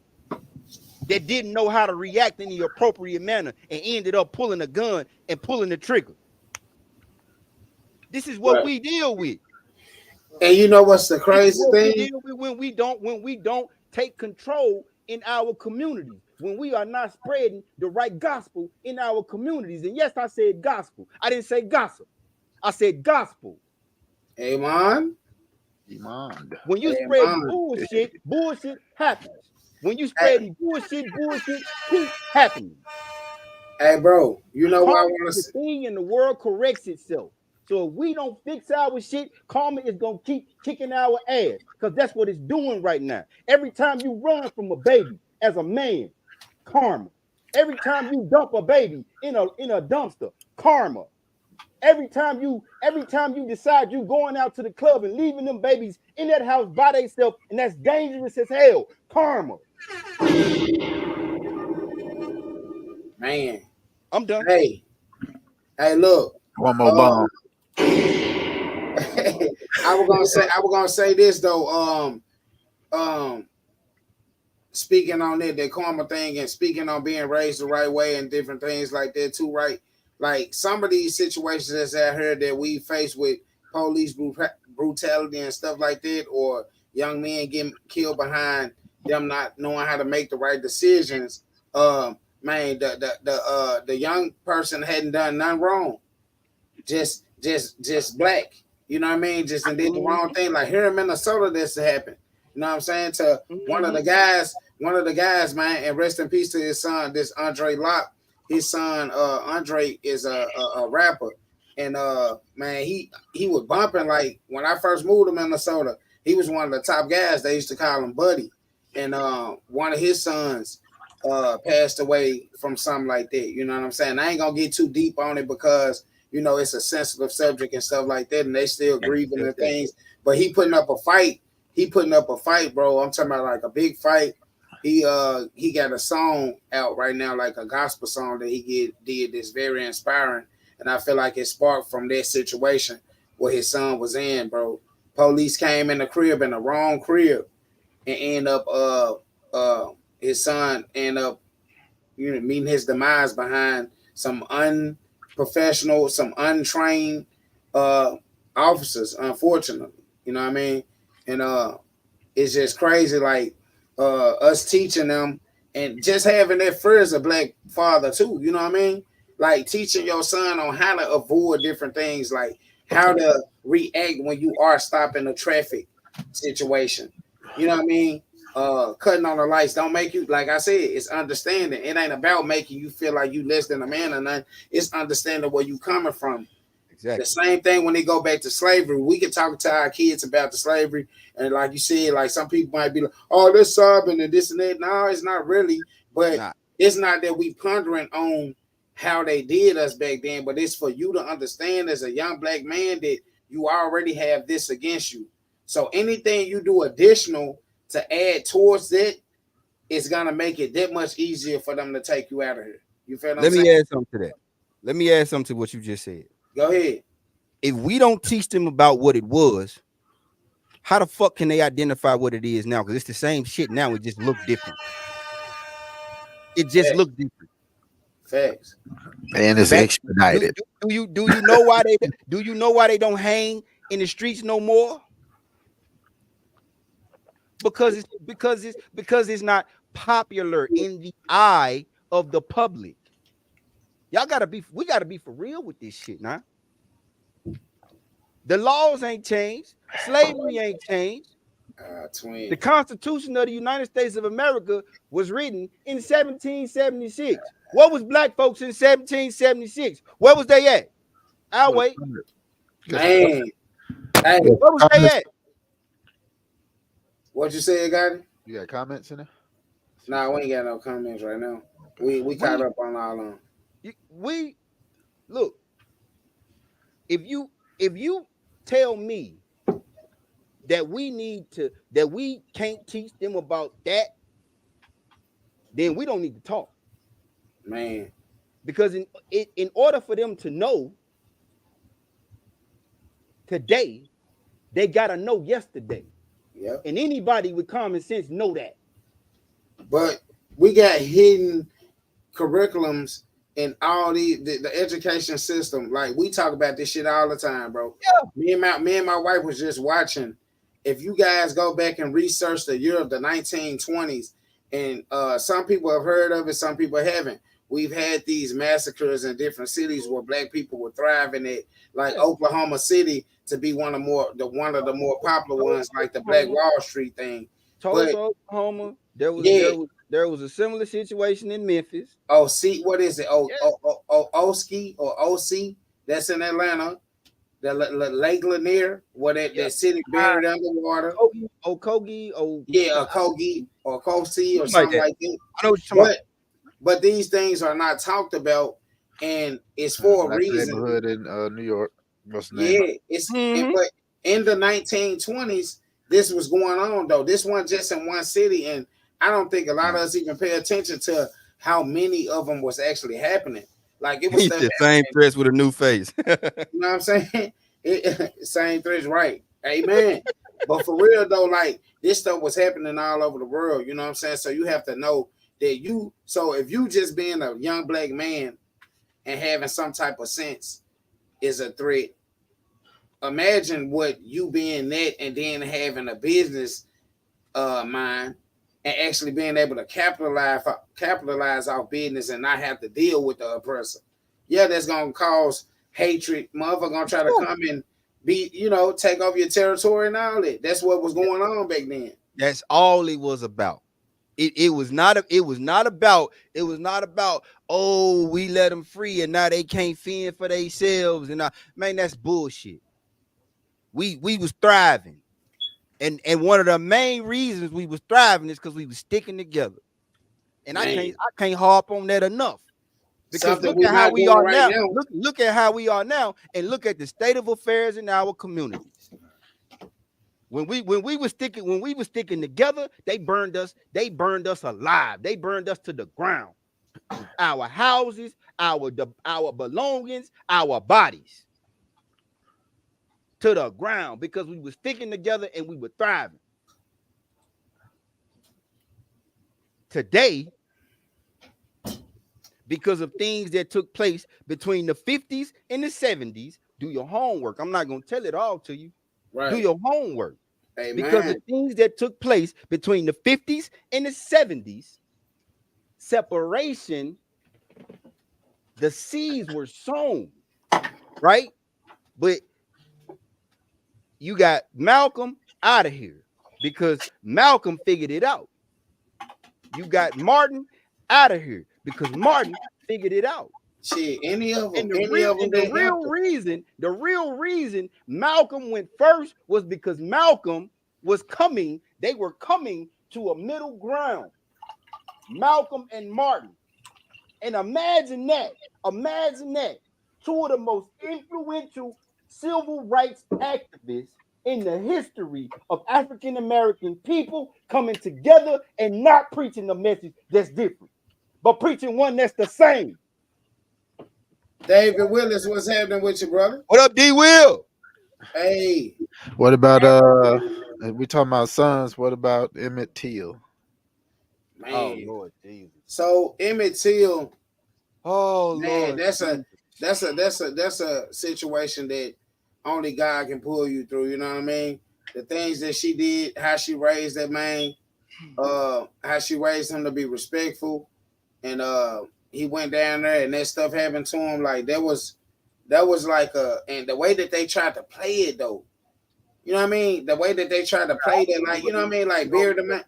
S5: that didn't know how to react in the appropriate manner and ended up pulling a gun and pulling the trigger. This is what we deal with.
S6: And you know what's the crazy thing?
S5: We deal with when we don't take control in our communities, when we are not spreading the right gospel in our communities. And yes, I said gospel. I didn't say gossip. I said gospel.
S6: Amen.
S5: When you spread bullshit happens. When you spread bullshit keeps happening.
S6: Hey, bro, you know what I want to say?
S5: Thing in the world corrects itself. So if we don't fix our shit, karma is gonna keep kicking our ass, because that's what it's doing right now. Every time you run from a baby as a man, karma. Every time you dump a baby in a dumpster, karma. Every time you decide you going out to the club and leaving them babies in that house by themselves, and that's dangerous as hell, karma.
S6: Man,
S5: I'm done.
S6: Hey, look.
S4: One more bomb.
S6: I was gonna say this though. Speaking on that karma thing, and speaking on being raised the right way and different things like that too, right? Like some of these situations that's out here that we face with police brutality and stuff like that, or young men getting killed behind them not knowing how to make the right decisions. Man, the young person hadn't done nothing wrong. Just black. You know what I mean? Just did the wrong thing. Like here in Minnesota, this happened. You know what I'm saying? To one of the guys, man, and rest in peace to his son, this Andre Locke. His son, Andre, is a rapper. And man, he was bumping. Like when I first moved to Minnesota, he was one of the top guys. They used to call him Buddy. And one of his sons passed away from something like that. You know what I'm saying? I ain't gonna get too deep on it because you know it's a sensitive subject and stuff like that, and they still grieving the things. But he putting up a fight. Bro. I'm talking about like a big fight. He got a song out right now, like a gospel song that he did that's very inspiring. And I feel like it sparked from that situation where his son was in, bro. Police came in the crib, in the wrong crib, and end up his son end up meeting his demise behind some unprofessional, some untrained officers, unfortunately. You know what I mean? And it's just crazy, like us teaching them and just having that fear as a black father too. You know what I mean? Like teaching your son on how to avoid different things, like how to react when you are stopping a traffic situation. You know what I mean? Cutting on the lights don't make you, like I said, it's understanding. It ain't about making you feel like you less than a man or nothing. It's understanding where you coming from. Exactly. The same thing when they go back to slavery. We can talk to our kids about the slavery, and like you said, like some people might be like, "Oh, they're sobbing and this and that." No, it's not really. But it's not that we pondering on how they did us back then, but it's for you to understand as a young black man that you already have this against you. So anything you do additional to add towards it is gonna make it that much easier for them to take you out of here. You feel what I'm saying?
S5: Let me add something to that. Let me add something to what you just said.
S6: Go ahead.
S5: If we don't teach them about what it was, how the fuck can they identify what it is now? Because it's the same shit now. It just look different. It just look different.
S6: Facts.
S4: And it's expedited.
S5: Do you know why they don't hang in the streets no more? Because it's not popular in the eye of the public. We gotta be for real with this shit now. The laws ain't changed, slavery ain't changed.
S6: Twin.
S5: The Constitution of the United States of America was written in 1776. What was black folks in 1776? Where was they at? I'll wait.
S6: Man, hey,
S5: where was they at?
S6: What you say, got it?
S4: You got comments in there?
S6: Nah, we ain't got no comments right now. We caught up on all of them.
S5: We look. If you tell me that we can't teach them about that, then we don't need to talk,
S6: man.
S5: Because in order for them to know today, they gotta know yesterday.
S6: Yeah.
S5: And anybody with common sense know that.
S6: But we got hidden curriculums in all the education system. Like, we talk about this shit all the time, bro.
S5: Yeah.
S6: Me and my wife was just watching. If you guys go back and research the year of the 1920s, and some people have heard of it, some people haven't. We've had these massacres in different cities where black people were thriving at, like Oklahoma City to be one of the more popular ones, like the Black Wall Street thing.
S5: Tulsa, Oklahoma. There was a similar situation in Memphis.
S6: Oh, see, what is it? Oski or OC? That's in Atlanta. The Lake Lanier, where that city buried underwater.
S5: H.O.G.
S6: H.O.G. or Kosi or something like that.
S5: I know what you're talking about.
S6: But these things are not talked about, and it's for a reason.
S4: Neighborhood in New York. What's the name?
S6: Yeah, it's but in the 1920s, this was going on though. This wasn't just in one city, and I don't think a lot of us even pay attention to how many of them was actually happening. Like, it was
S5: the same dress with a new face.
S6: You know what I'm saying? Same dress, right? Amen. But for real though, like, this stuff was happening all over the world. You know what I'm saying? So you have to know that so if you just being a young black man and having some type of sense is a threat, imagine what you being that and then having a business mind and actually being able to capitalize our business and not have to deal with the oppressor. Yeah, that's gonna cause hatred. Motherfucker gonna try to come and take over your territory and all that. That's what was going on back then.
S5: That's all it was about. It was not about, oh, we let them free and now they can't fend for themselves. And man, that's bullshit. We was thriving. And one of the main reasons we was thriving is because we was sticking together. And I can't harp on that enough. Because look at how we are now. Look at how we are now, and look at the state of affairs in our communities. When we were sticking together, they burned us alive. They burned us to the ground. Our houses, our belongings, our bodies to the ground because we were sticking together and we were thriving. Today, because of things that took place between the 50s and the 70s, do your homework. I'm not going to tell it all to you.
S6: Right.
S5: Do your homework.
S6: Amen.
S5: Because of things that took place between the 50s and the 70s, separation, the seeds were sown, right? But you got Malcolm out of here because Malcolm figured it out. You got Martin out of here because Martin figured it out.
S6: Shit, any of them.
S5: And the real reason Malcolm went first was because Malcolm was coming. They were coming to a middle ground. Malcolm and Martin. And imagine that. Two of the most influential civil rights activists in the history of African American people coming together and not preaching a message that's different, but preaching one that's the same.
S6: David Willis, what's happening with you, brother?
S5: What up, D. Will?
S6: Hey.
S4: What about we talking about sons? What about Emmett Till?
S6: Man.
S5: Oh Lord Jesus.
S6: So Emmett Till.
S5: Oh
S6: man,
S5: Lord.
S6: that's a situation that only God can pull you through. You know what I mean? The things that she did, how she raised that man, how she raised him to be respectful, and he went down there and that stuff happened to him. Like that was like and the way that they tried to play it though, you know what I mean? The way that they tried to play that, like, you know what I mean? Like bury the man.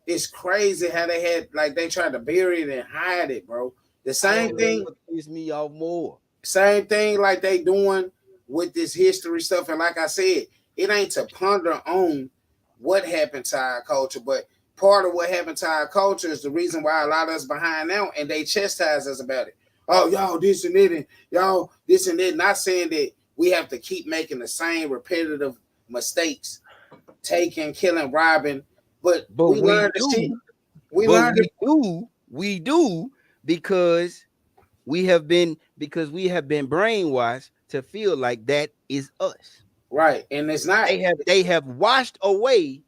S6: It's crazy how they had like they tried to bury it and hide it, bro. The same thing.
S5: What pissed me off more?
S6: Same thing like they doing with this history stuff. And like I said, it ain't to ponder on what happened to our culture, but part of what happened to our culture is the reason why a lot of us behind now, and they chastise us about it. Oh, y'all this and that, and y'all this and that. Not saying that we have to keep making the same repetitive mistakes, taking, killing, robbing, but we learned the shit.
S5: We do because we have been brainwashed to feel like that is us.
S6: Right. And it's not.
S5: They have washed away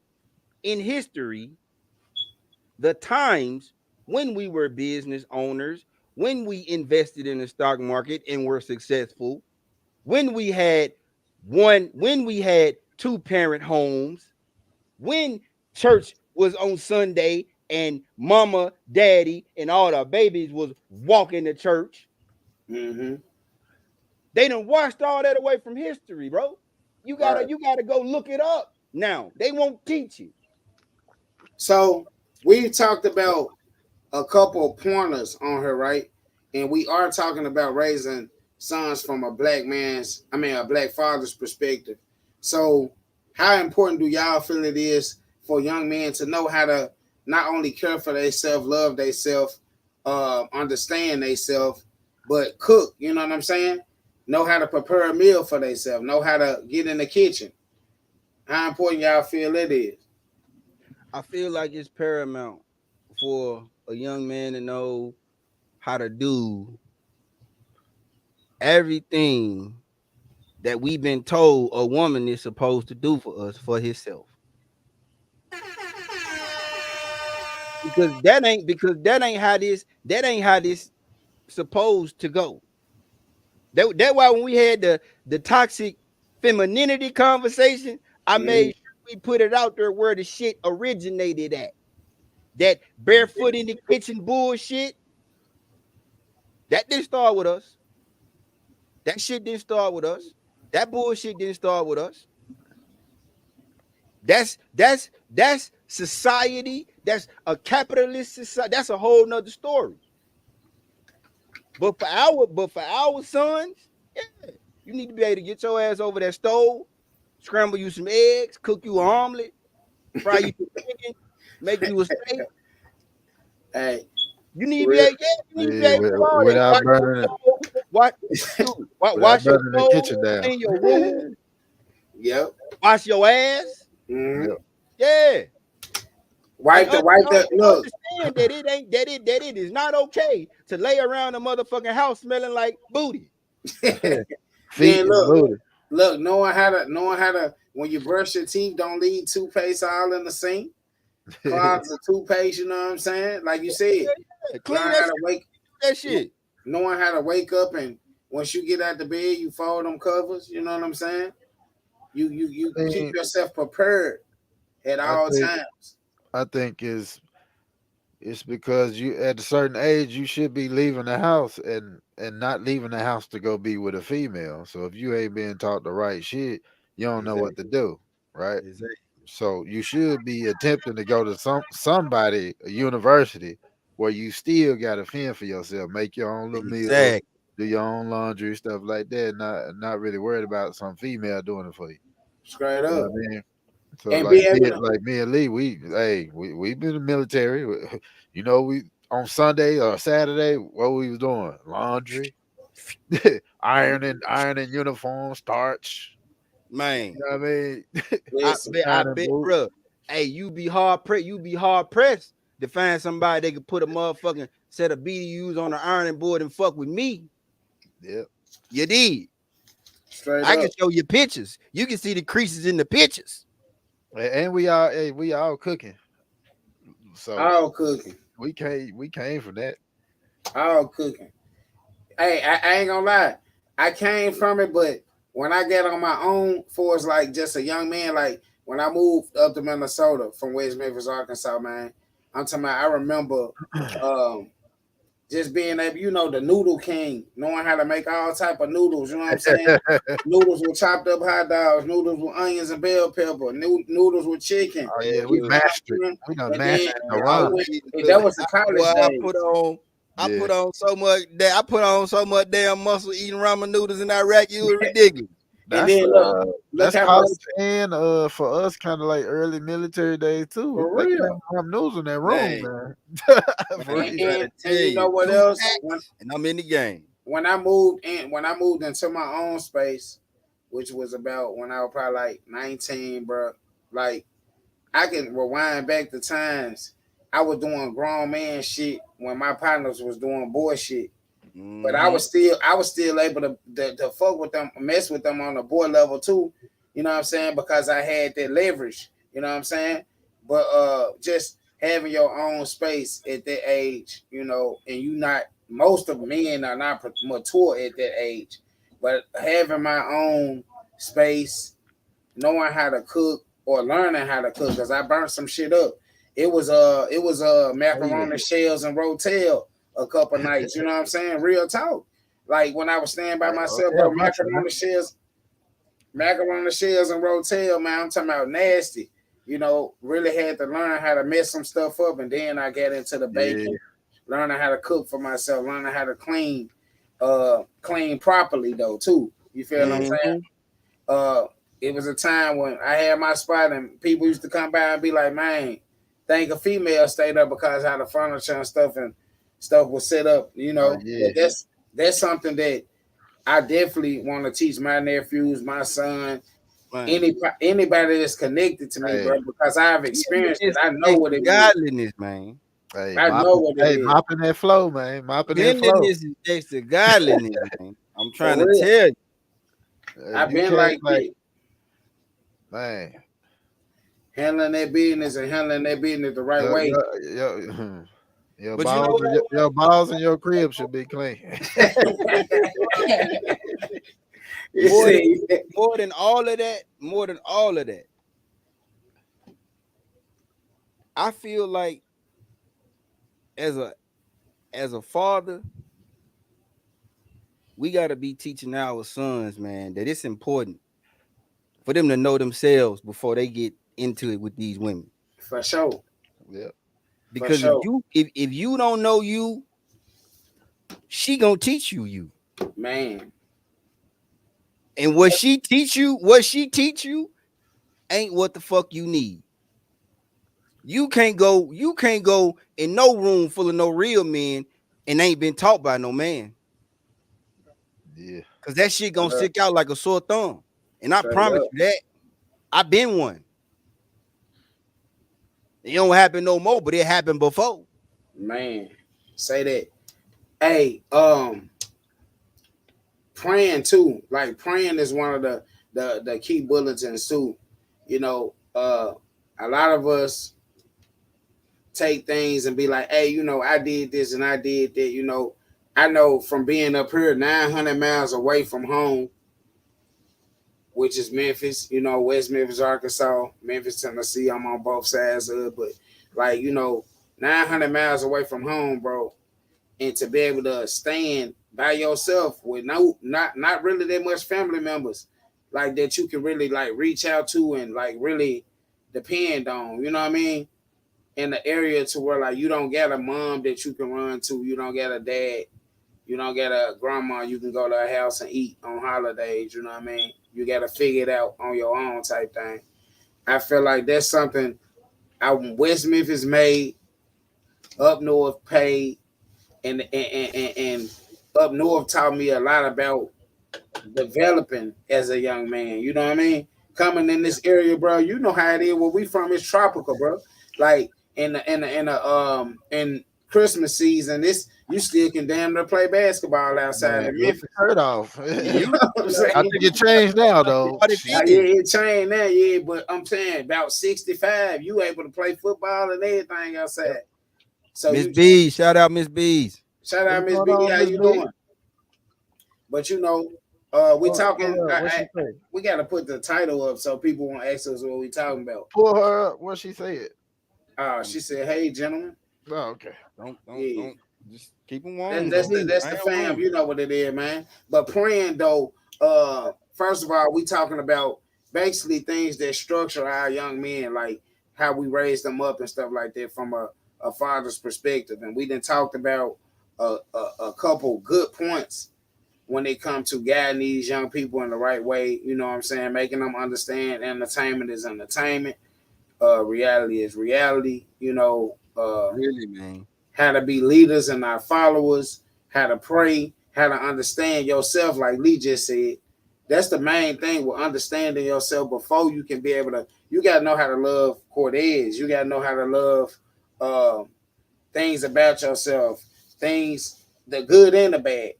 S5: in history the times when we were business owners, when we invested in the stock market and were successful, when we had 2-parent homes, when church was on Sunday and mama, daddy, and all the babies was walking to church.
S6: Mm-hmm.
S5: They done washed all that away from history, bro. You gotta go look it up now. They won't teach you.
S6: So we talked about a couple of pointers on her, right? And we are talking about raising sons from a black father's perspective. So how important do y'all feel it is for young men to know how to not only care for themselves, love themselves, understand themselves, but cook, you know what I'm saying? Know how to prepare a meal for themselves, know how to get in the kitchen. How important y'all feel it is?
S5: I feel like it's paramount for a young man to know how to do everything that we've been told a woman is supposed to do for us for himself. Because that ain't how this supposed to go. That why when we had the toxic femininity conversation, I made sure we put it out there where the shit originated at. That barefoot in the kitchen bullshit, that didn't start with us. That shit didn't start with us. That bullshit didn't start with us. That's society. That's a capitalist society. That's a whole nother story. But for our sons, yeah, you need to be able to get your ass over that stove, scramble you some eggs, cook you an omelet, fry you some chicken, make you a steak.
S6: Hey,
S5: you need to be able to do all that. Wash your kitchen down. Clean your room.
S6: Yep.
S5: Wash your ass.
S6: Mm-hmm.
S5: Yeah.
S6: Wipe the look.
S5: Understand that it is not okay to lay around a motherfucking house smelling like booty.
S6: Feet booty. Look, knowing how to when you brush your teeth, don't leave toothpaste all in the sink. Clods of toothpaste, you know what I'm saying? Like you said,
S5: clean that shit.
S6: Knowing how to wake up, and once you get out the bed, you fold them covers. You know what I'm saying? You keep yourself prepared at all times.
S4: I think it's because you at a certain age you should be leaving the house and not leaving the house to go be with a female. So if you ain't being taught the right shit, you don't know what to do, right?
S5: Exactly.
S4: So you should be attempting to go to a university where you still got to fend for yourself, make your own little meals, do your own laundry, stuff like that. Not really worried about some female doing it for you.
S6: Straight up.
S4: You know what I mean? So
S6: and
S4: like me and Lee, we been in the military. You know, we on Sunday or Saturday, what we was doing? Laundry, ironing uniform, starch.
S5: Man,
S4: you know what I mean?
S5: I bet, bro. Hey, you be hard pressed to find somebody that could put a motherfucking set of BDUs on the ironing board and fuck with me.
S4: Yep.
S5: You did.
S6: Straight
S5: I
S6: up.
S5: can show you pictures. You can see the creases in the pictures.
S4: And we all cooking. So
S6: all cooking.
S4: We came from that.
S6: All cooking. Hey, I ain't gonna lie. I came from it, but when I get on my own, for as like just a young man, like when I moved up to Minnesota from West Memphis, Arkansas, man, I'm talking about, I remember just being able, the noodle king, knowing how to make all type of noodles, you know what I'm saying? Noodles with chopped up hot dogs, noodles with onions and bell pepper, noodles with chicken.
S4: Oh yeah, we mastered it. We done mastered
S6: that was the college days.
S5: I put on so much damn muscle eating ramen noodles in Iraq. It was ridiculous.
S4: That's college and for us kind of like early military days too.
S6: For real.
S4: Noodles in that room, man.
S6: And you know what else?
S5: And I'm in the game.
S6: When I moved into my own space, which was about when I was probably like 19, bro. Like I can rewind back the times I was doing grown man shit when my partners was doing boy shit. Mm-hmm. But I was still able to fuck with them, mess with them on the boy level too. You know what I'm saying? Because I had that leverage. You know what I'm saying? But just having your own space at that age, and most of men are not mature at that age. But having my own space, knowing how to cook or learning how to cook, because I burnt some shit up. It was macaroni shells and rotel a couple nights. You know what I'm saying? Real talk. Like when I was staying by myself, bro, macaroni shells and rotel, man. I'm talking about nasty. Really had to learn how to mess some stuff up, and then I got into the baking, learning how to cook for myself, learning how to clean properly though too. You feel what I'm saying? It was a time when I had my spot, and people used to come by and be like, "Man, think a female stayed up because how the furniture and stuff was set up." That's something that I definitely want to teach my nephews, my son, anybody that's connected to me, bro, because I have experienced it. I know what it is.
S5: Godliness, man.
S6: Hey, I know what it is.
S4: Mopping that flow, man. Mopping that flow.
S5: Is extra godliness, man. I'm trying to tell you.
S6: I've been like that.
S4: Man.
S6: Handling that business the right way.
S4: Your balls in your crib should be clean.
S5: More than all of that, I feel like as a father, we got to be teaching our sons, man, that it's important for them to know themselves before they get into it with these women.
S6: For sure.
S4: Yeah.
S5: Because if you don't know you, she gonna teach you.
S6: Man.
S5: And what she teach you ain't what the fuck you need. You can't go in no room full of no real men and ain't been taught by no man.
S4: Yeah.
S5: Cause that shit gonna stick out like a sore thumb. And I promise you that I've been one. It don't happen no more, but it happened before.
S6: Man, say that. Hey, praying too. Like praying is one of the key bulletins too. A lot of us take things and be like, hey, I did this and I did that. I know from being up here 900 miles away from home, which is Memphis, West Memphis, Arkansas, Memphis, Tennessee. I'm on both sides of it, but 900 miles away from home, bro, and to be able to stand by yourself with not really that much family members like that you can really reach out to and really depend on, you know what I mean? In the area to where you don't got a mom that you can run to, you don't got a dad, you don't got a grandma you can go to her house and eat on holidays, you know what I mean? You got to figure it out on your own type thing. I feel like that's something West Memphis made, up north paid, and up north taught me a lot about developing as a young man. You know what I mean? Coming in this area, bro, you know how it is. Where we from is tropical, bro. Like in Christmas season, you still can damn near play basketball outside of Memphis.
S4: Hurt off. I think it changed now, though.
S6: Yeah, it changed now, yeah. But I'm saying about 65, you able to play football and everything outside. So
S5: Miss B, shout out Miss B's.
S6: Shout out Miss B. How you doing? But We talking.
S4: What she say?
S6: We got to put the title up so people won't ask us what we talking about.
S4: Pull her up. What she said?
S6: She said, "Hey, gentlemen."
S4: Oh, okay.
S5: Don't just keep them warm.
S6: That's the fam. You know what it is, man. But praying though. First of all, we talking about basically things that structure our young men, like how we raise them up and stuff like that from a father's perspective. And we done talked about a couple good points when it comes to guiding these young people in the right way. You know what I'm saying? Making them understand entertainment is entertainment. Reality is reality. You know,
S5: really, man.
S6: How to be leaders and not followers, how to pray, how to understand yourself, like Lee just said. That's the main thing with understanding yourself before you can be able to, you got to know how to love Cortez. You got to know how to love things about yourself, things, the good and the bad,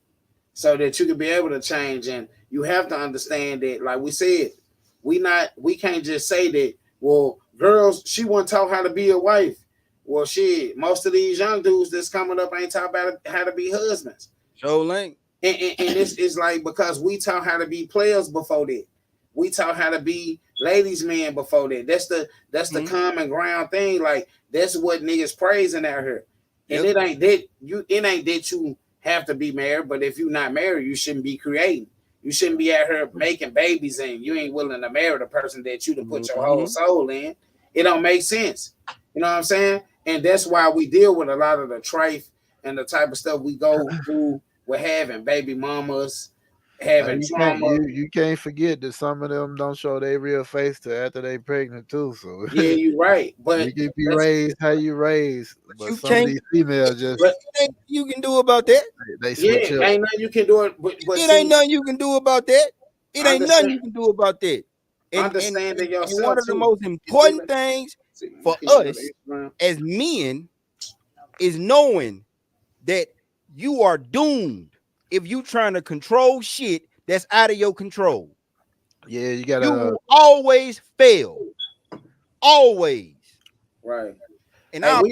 S6: so that you can be able to change. And you have to understand that, like we said, we can't just say that, well, girls, she wasn't taught how to be a wife. Well, shit, most of these young dudes that's coming up ain't taught about how to be husbands.
S5: So link.
S6: And it's like, because we taught how to be players before that. We taught how to be ladies' men before that. That's the common ground thing. Like, that's what niggas praising out here. And it ain't that you have to be married, but if you're not married, you shouldn't be creating. You shouldn't be out here making babies and you ain't willing to marry the person that you to put your whole soul in. It don't make sense. You know what I'm saying? And that's why we deal with a lot of the trife and the type of stuff we go through with having baby mamas, having trauma.
S4: You can't forget that some of them don't show their real face till after they pregnant too. So
S6: yeah, you're right. But
S4: you can be raised how you raised, but some of these females just
S5: you can do about that.
S4: They switch up.
S6: Ain't nothing you can do it. But
S5: it ain't nothing you can do about that. It ain't nothing you can do about that.
S6: Understanding yourself.
S5: One of the most important things for us as men is knowing that you are doomed if you trying to control shit that's out of your control.
S4: Yeah, you gotta.
S5: You will always fail. Always.
S6: Right.
S5: And I'll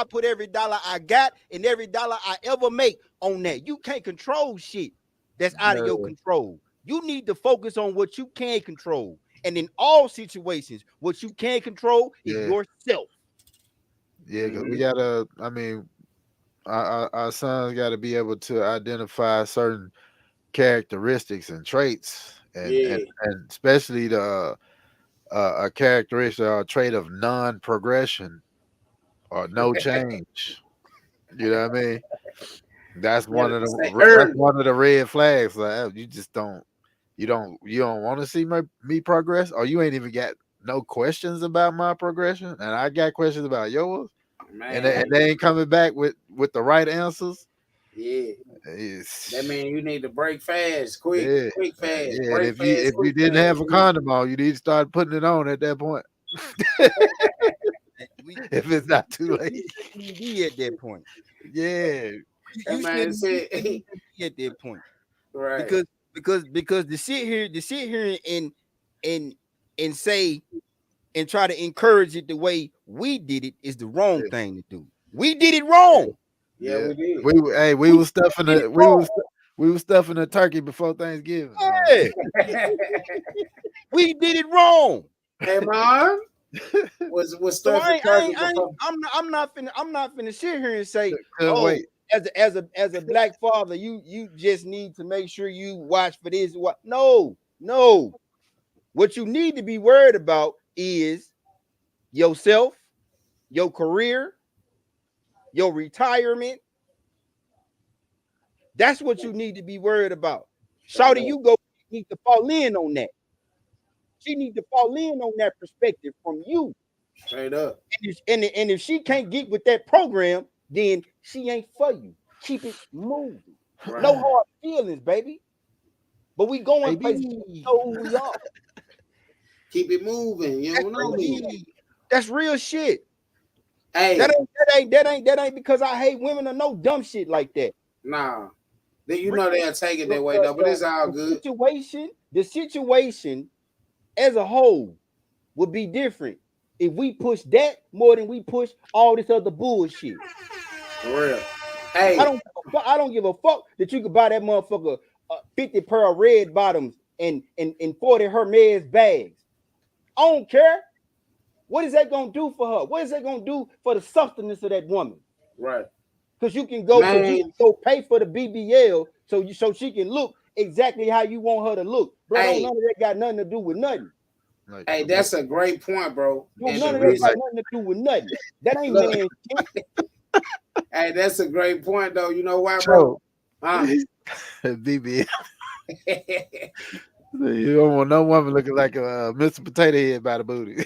S5: put every dollar I got and every dollar I ever make on that. You can't control shit that's out of your control. You need to focus on what you can control. And in all situations, what you can control is yourself.
S4: Yeah, because we gotta, I mean, our sons got to be able to identify certain characteristics and traits, and especially the a characteristic or a trait of non-progression or no change. You know what I mean? That's one of the red flags. Like, you just don't. You don't want to see me progress, or you ain't even got no questions about my progression, and I got questions about yours, and they ain't coming back with the right answers.
S6: Yeah, that means you need to break fast, quick fast.
S4: Yeah, if you didn't have a condom on, you need to start putting it on at that point. If it's not too late,
S5: you be at that point.
S4: Yeah,
S5: you shouldn't be at that point,
S6: right?
S5: Because to sit here and say and try to encourage it the way we did it is the wrong thing to do. We did it wrong.
S6: Yeah, we did.
S4: We was stuffing the turkey before Thanksgiving.
S5: Yeah. We did it wrong.
S6: Hey, Mom. was stuffing turkey before.
S5: I'm not finna sit here and say,
S4: wait.
S5: As a black father, you just need to make sure you watch for this. What? No. What you need to be worried about is yourself, your career, your retirement. That's what you need to be worried about. Shawty, you need to fall in on that. She need to fall in on that perspective from you.
S6: Straight up.
S5: And if she can't get with that program, then she ain't for you. Keep it moving. Right. No hard feelings, baby. But we going places. You know who we are.
S6: Keep it moving. You don't know me.
S5: That's real shit.
S6: Hey,
S5: that ain't because I hate women or no dumb shit like that.
S6: Nah. You know they'll take it that way though, but it's all good.
S5: The situation as a whole would be different if we push that more than we push all this other bullshit.
S6: For real. Hey,
S5: I don't give a fuck that you could buy that motherfucker 50 pair of red bottoms and 40 Hermes bags. I don't care. What is that gonna do for her? What is that gonna do for the sustenance of that woman?
S6: Right.
S5: Because you can go pay for the BBL so she can look exactly how you want her to look. Bro, none of that got nothing to do with nothing.
S6: Hey, that's a great point, bro.
S5: None of that got nothing to do with nothing. That ain't man shit.
S6: Hey, that's a great point, though. You know why, bro?
S4: BBL. You don't want no woman looking like a Mr. Potato Head by the booty.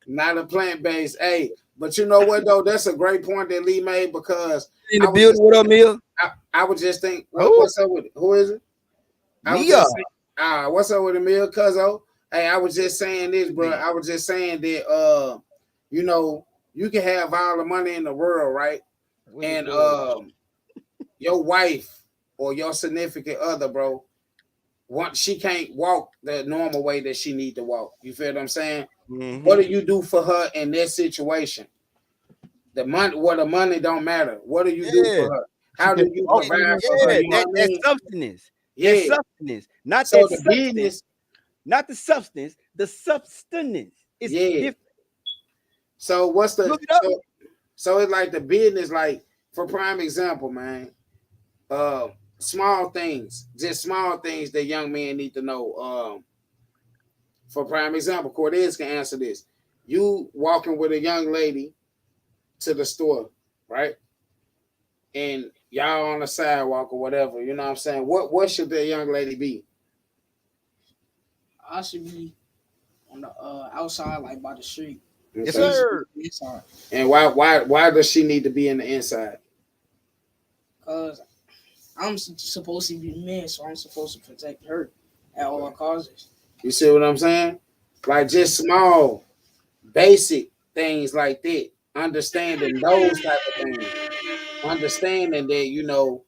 S6: Not a plant-based. Hey, but you know what, though? That's a great point that Lee made because
S5: in the building, what up, Mill?
S6: I would just think, what's up with it? Who is it?
S5: Mia.
S6: What's up with the Mill, cuzzo? Hey, I was just saying this, bro. I was just saying that, you know, you can have all the money in the world, right? And your wife or your significant other, bro, she can't walk the normal way that she need to walk. You feel what I'm saying? Mm-hmm. What do you do for her in that situation? The money don't matter. What do you do for her? How do you provide for her? You know
S5: that's substance. Yeah, that's substance. Not so the business, not the substance. The substance is different.
S6: So what's the so it's like the business, like for prime example, man. Small things, just small things that young men need to know. For prime example, Cortez can answer this. You walking with a young lady to the store, right? And y'all on the sidewalk or whatever, you know what I'm saying? What should that young lady be?
S1: I should be on the outside, like by the street.
S5: Yes, sir.
S1: Inside.
S6: And why does she need to be in the inside?
S1: Because I'm supposed to be the man, so I'm supposed to protect her at all costs.
S6: You see what I'm saying? Like just small, basic things like that. Understanding those type of things. Understanding that, you know,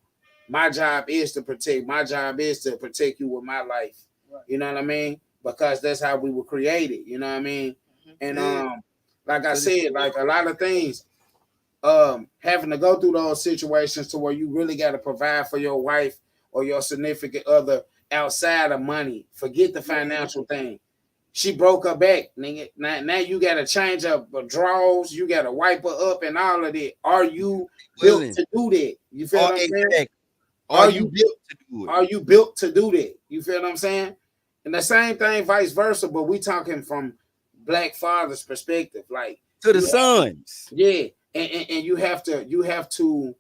S6: my job is to protect. My job is to protect you with my life. Right. You know what I mean? Because that's how we were created. You know what I mean? Mm-hmm. And like I said, like a lot of things, having to go through those situations to where you really got to provide for your wife or your significant other outside of money. Forget the financial thing. She broke her back, nigga. Now you got to change up the drawers. You got to wipe her up and all of that. Are you built to do that? You feel what I'm saying? Are you built to do it? Are you built to do that? You feel what I'm saying? And the same thing, vice versa. But we talking from Black fathers' perspective, like
S5: to the sons.
S6: Yeah. And you have to,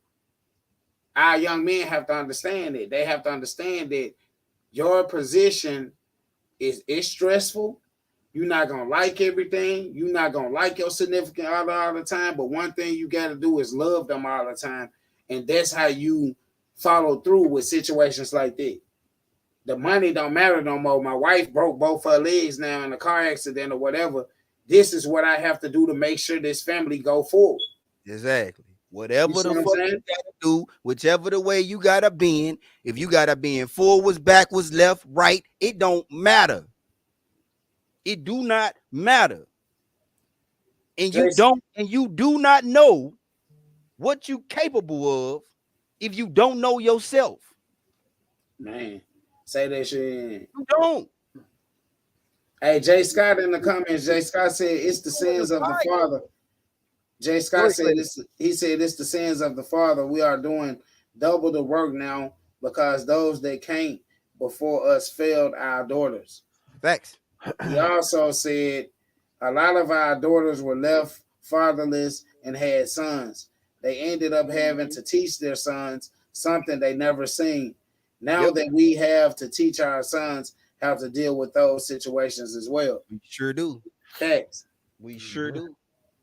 S6: our young men have to understand it. They have to understand that your position is stressful. You're not going to like everything. You're not going to like your significant other all the time. But one thing you got to do is love them all the time. And that's how you follow through with situations like that. The money don't matter no more. My wife broke both her legs now in a car accident or whatever. This is what I have to do to make sure this family go forward.
S5: Exactly. Whatever the fuck you gotta do, whichever the way you gotta bend, if you gotta bend forwards, backwards, left, right, it don't matter. It do not matter. And you do not know what you capable of if you don't know yourself.
S6: Man, say that shit.
S5: You don't.
S6: Hey, Jay Scott in the comments, Jay Scott said it's the sins of the father. Jay Scott said this. He said it's the sins of the father. We are doing double the work now because those that can't before us failed our daughters.
S5: Facts.
S6: He also said a lot of our daughters were left fatherless and had sons. They ended up having to teach their sons something they never seen. Now that we have to teach our sons how to deal with those situations as well.
S5: We sure do.
S6: Facts.
S5: We sure do.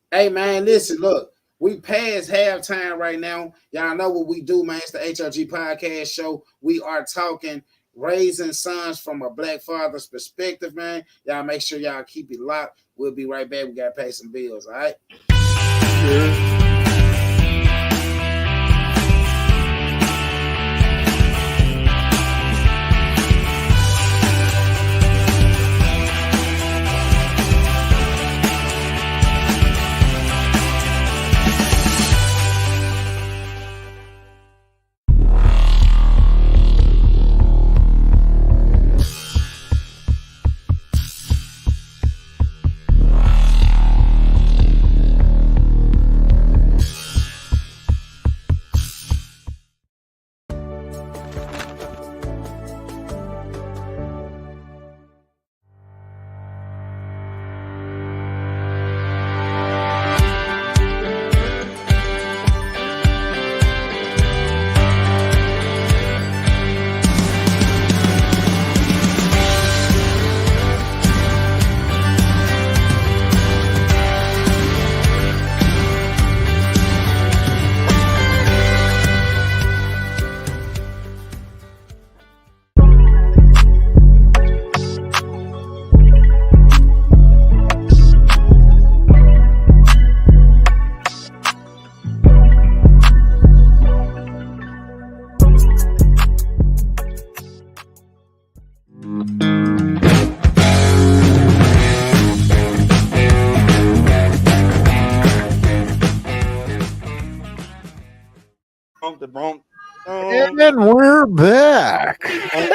S6: Hey, man, listen, look, we past halftime right now. Y'all know what we do, man. It's the H.O.G Podcast Show. We are talking raising sons from a Black father's perspective, man. Y'all make sure y'all keep it locked. We'll be right back. We got to pay some bills, all right? Sure.
S5: the bump.
S4: And then we're back.
S5: I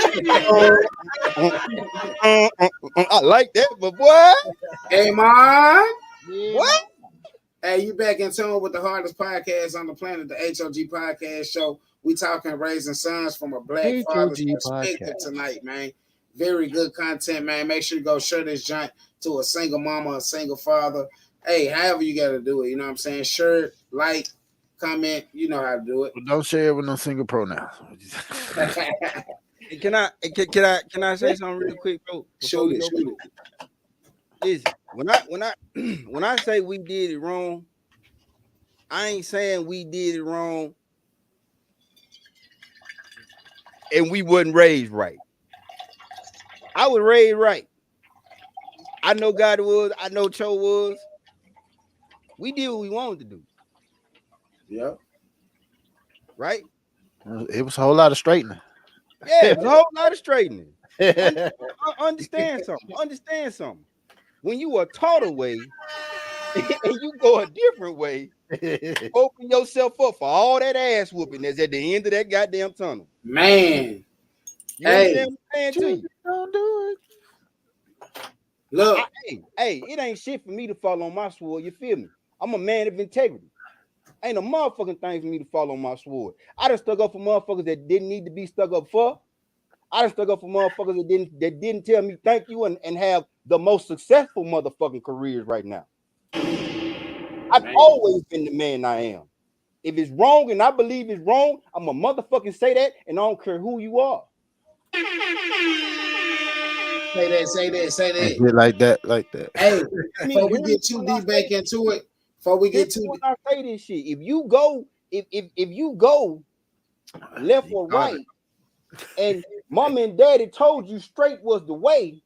S5: like that, but boy,
S6: Hey, man.
S5: what?
S6: Hey, you back in tune with the hardest podcast on the planet, the H.O.G Podcast Show. We talking raising sons from a black father's
S4: H.O.G
S6: perspective
S4: Podcast.
S6: tonight, man. Very good content, man. Make sure you go share this joint to a single mama, a single father. Hey, however you got to do it, you know what I'm saying? Share, like, comment, you know how to do it.
S4: But don't share it with no single pronouns.
S5: Can I say something real quick, bro?
S6: Shoot it.
S5: Listen, when I say we did it wrong, I ain't saying we did it wrong and we wasn't raised right. I was raised right. I know God was. I know Cho was. We did what we wanted to do.
S6: Yep.
S5: Right?
S4: It was a whole lot of straightening.
S5: Yeah, it was a whole lot of straightening. Understand something. When you are taught a way and you go a different way, open yourself up for all that ass whooping that's at the end of that goddamn tunnel.
S6: Man.
S5: You understand what I'm saying to you?
S4: Don't do it.
S6: Look.
S5: Hey, it ain't shit for me to fall on my sword. You feel me? I'm a man of integrity. Ain't a motherfucking thing for me to fall on my sword. I done stuck up for motherfuckers that didn't need to be stuck up for. I done stuck up for motherfuckers that didn't tell me thank you and have the most successful motherfucking careers right now. I've always been the man I am. If it's wrong and I believe it's wrong, I'm a motherfucking say that, and I don't care who you are.
S6: Say that.
S4: Like that.
S6: Hey, before we get too deep back into it,
S5: when I say this shit, if you go left or right, and mom and daddy told you straight was the way,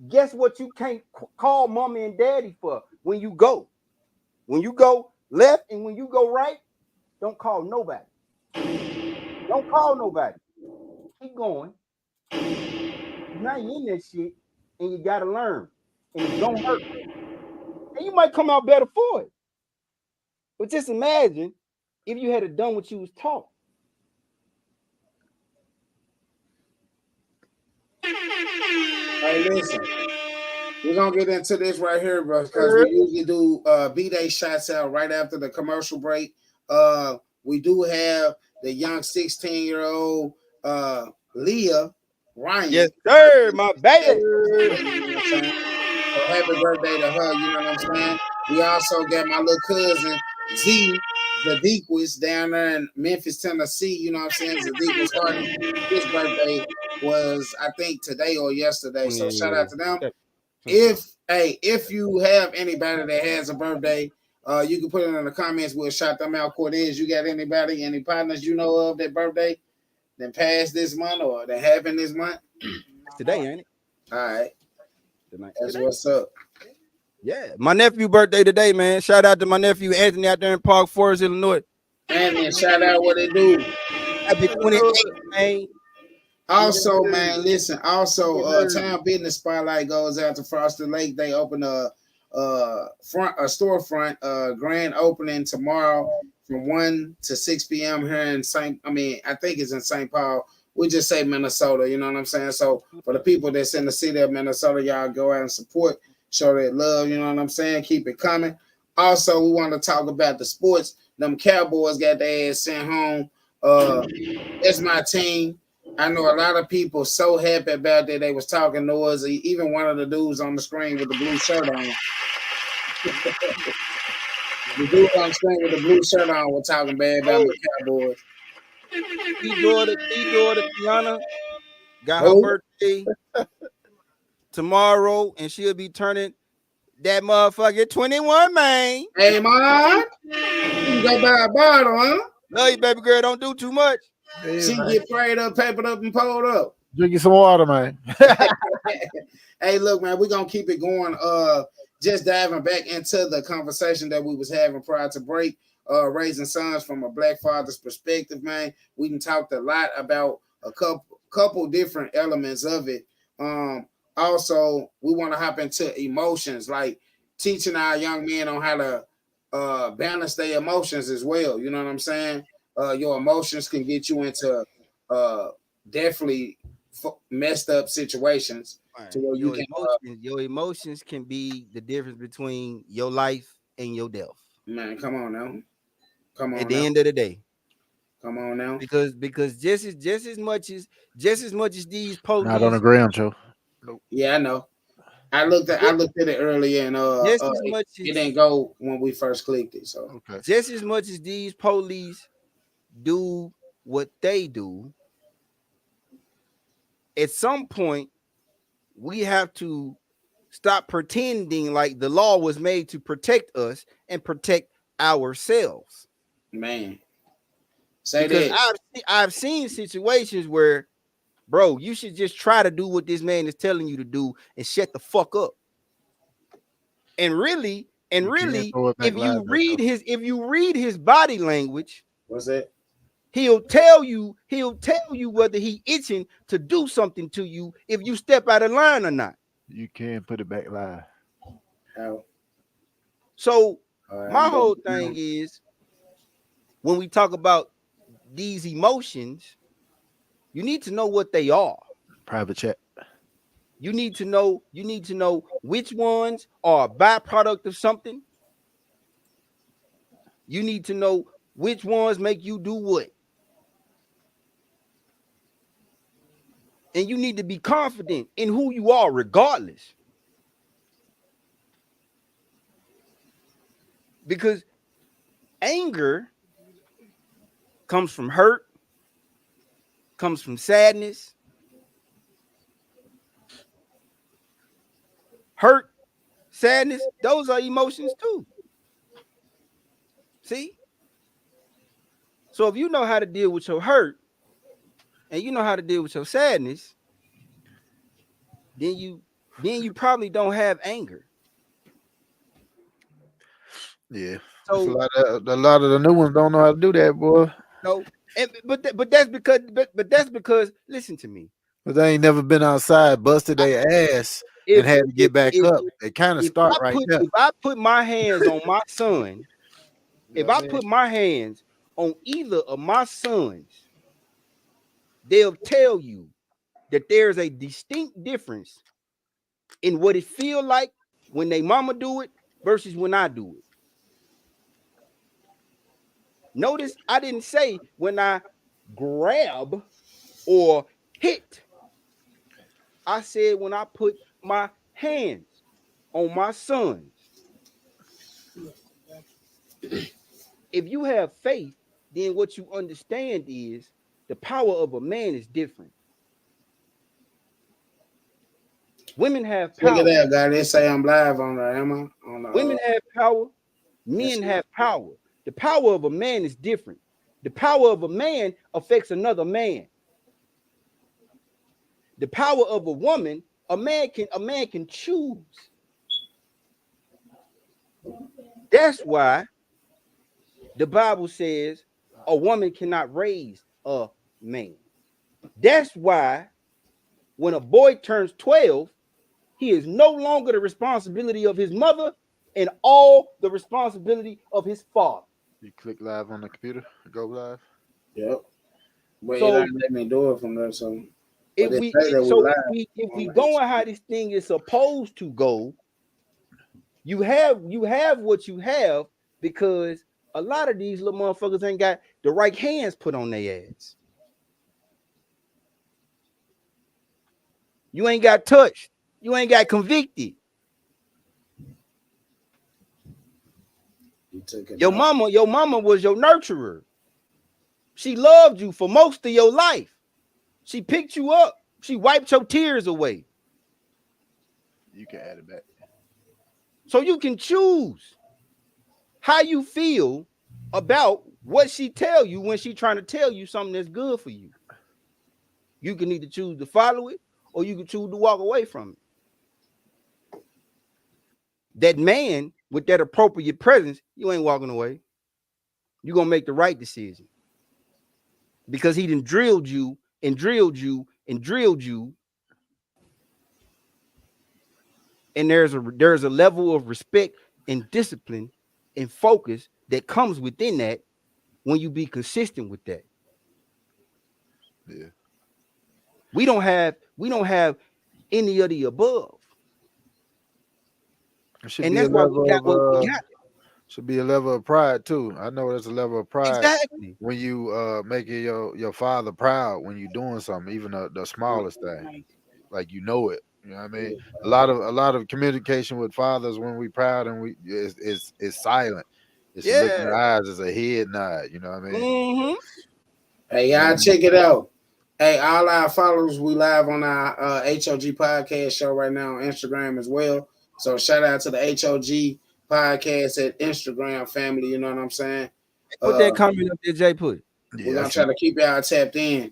S5: guess what you can't call mom and daddy for when you go? When you go left and when you go right, don't call nobody. Don't call nobody. Keep going. Now you in that shit and you gotta learn. And it's gonna hurt. And you might come out better for it. But just imagine if you had done what you was taught.
S6: Hey, listen. We're gonna get into this right here, bro, because we usually do B-Day shots out right after the commercial break. We do have the young 16-year-old Leah Ryan.
S5: Yes, sir, my baby.
S6: So happy birthday to her, you know what I'm saying? We also got my little cousin Z, Zadiquis, down there in Memphis, Tennessee, you know what I'm saying? Zadiquis Harden. His birthday was, I think, today or yesterday. So shout out to them. If you have anybody that has a birthday, you can put it in the comments. We'll shout them out. Cortez, you got anybody, any partners you know of that birthday that passed this month or that happened this month?
S5: Today, ain't it?
S6: All right.
S5: Tonight.
S6: That's what's up.
S5: Yeah, my nephew birthday today, man. Shout out to my nephew Anthony out there in Park Forest, Illinois.
S6: And shout out what they do.
S5: Happy 28th, man.
S6: Also, man, listen. Also, Town Business Spotlight goes out to Frosted Lake. They open a storefront, grand opening tomorrow from 1 to 6 p.m. here in I think it's in St. Paul. We just say Minnesota, you know what I'm saying? So for the people that's in the city of Minnesota, y'all go out and support, show that love, you know what I'm saying? Keep it coming. Also, we want to talk about the sports. Them Cowboys got their ass sent home. That's my team. I know a lot of people so happy about that. They was talking noisy. Even one of the dudes on the screen with the blue shirt on. The dude on the screen with the blue shirt on was talking bad about the Cowboys.
S5: daughter Tiana got her birthday tomorrow, and she'll be turning that motherfucker 21, man.
S6: Hey, man. You go buy a bottle, huh?
S5: No, you baby girl, don't do too much.
S6: She get prayed up, papered up, and pulled up.
S4: Drinking some water, man.
S6: Hey, look, man, we're going to keep it going. Just diving back into the conversation that we was having prior to break, raising sons from a black father's perspective, man. We done talked a lot about a couple different elements of it. Also, we want to hop into emotions, like teaching our young men on how to balance their emotions as well. You know what I'm saying? your emotions can get you into definitely messed up situations to where you can
S5: Your emotions can be the difference between your life and your death.
S6: man, come on now. Come
S5: At
S6: on
S5: the
S6: now.
S5: end of the day.
S6: Come on now.
S5: Because just as much as these
S4: Not on the
S5: police,
S4: ground, Joe. Nope.
S6: Yeah, I know. I looked at it earlier and
S5: just as much
S6: it
S5: as
S6: didn't go when we first clicked it. So
S4: Okay.
S5: just as much as these police do what they do, at some point we have to stop pretending like the law was made to protect us and protect ourselves.
S6: man, say
S5: Because
S6: that.
S5: I've seen situations where, bro, you should just try to do what this man is telling you to do and shut the fuck up. And really,
S4: You can't throw it back live though, Joe.
S5: if you read his body language,
S6: What's that?
S5: he'll tell you whether he itching to do something to you if you step out of line or not.
S4: You can put it back live.
S6: How?
S5: So
S6: All right,
S5: my
S6: I'm
S5: whole
S6: doing
S5: thing is, when we talk about these emotions, you need to know what they are.
S4: Private chat.
S5: You need to know which ones are a byproduct of something. You need to know which ones make you do what. And you need to be confident in who you are regardless. Because anger comes from hurt, comes from sadness. Hurt, sadness, those are emotions too. See? So if you know how to deal with your hurt and you know how to deal with your sadness, then you probably don't have anger.
S4: Yeah. It's
S5: So
S4: a lot of the new ones don't know how to do that, boy.
S5: no, but that's because listen to me.
S4: But they ain't never been outside, busted their ass, and
S5: If
S4: had to
S5: if
S4: get back
S5: if
S4: up. They kind of start right there.
S5: if I put my hands on my son,
S4: You
S5: if
S4: know what
S5: I
S4: I mean?
S5: put my hands on either of my sons, they'll tell you that there's a distinct difference in what it feel like when they mama do it versus when I do it. Notice I didn't say when I grab or hit. I said when I put my hands on my sons. If you have faith, then what you understand is the power of a man is different. Women have
S6: Look at
S5: power.
S6: that guy. They say I'm live on the Emma on the
S5: Women have power.
S6: that's
S5: Men
S6: it.
S5: have power. The power of a man is different. The power of a man affects another man. The power of a woman, a man can choose. That's why the Bible says a woman cannot raise a man. That's why when a boy turns 12, he is no longer the responsibility of his mother and all the responsibility of his father.
S4: You click live on the computer, go live.
S6: Yep. But it
S5: So
S6: ain't let me do it from there. So, but
S5: if
S6: it
S5: we
S6: say that we live.
S5: if we
S6: on
S5: going how this thing is supposed to go, you have what you have because a lot of these little motherfuckers ain't got the right hands put on their ass. You ain't got touched. You ain't got convicted.
S6: You took it
S5: Your
S6: off.
S5: mama was your nurturer. She loved you for most of your life. She picked you up. She wiped your tears away.
S4: You can add it back.
S5: So you can choose how you feel about what she tell you when she trying to tell you something that's good for you. You can either choose to follow it or you can choose to walk away from it. That man with that appropriate presence, you ain't walking away. You're going to make the right decision. Because he done drilled you and drilled you and drilled you. And there's a level of respect and discipline and focus that comes within that when you be consistent with that.
S4: Yeah.
S5: We don't have any of the above. And that's why we got what we got.
S4: Should be a level of pride too. I know there's a level of pride
S5: Exactly.
S4: when you making your father proud when you're doing something, even the smallest thing. Like you know it. You know what I mean? A lot of communication with fathers when we proud and is silent. It's a look in the eyes, it's a head nod. You know what I mean?
S5: Mm-hmm.
S6: Hey, y'all check it out. Hey, all our followers, we live on our H.O.G Podcast Show right now on Instagram as well. So shout out to the H.O.G Podcast at Instagram family. You know what I'm saying?
S5: Put that comment up there, Jay. Put it.
S6: We're gonna try to keep y'all tapped in.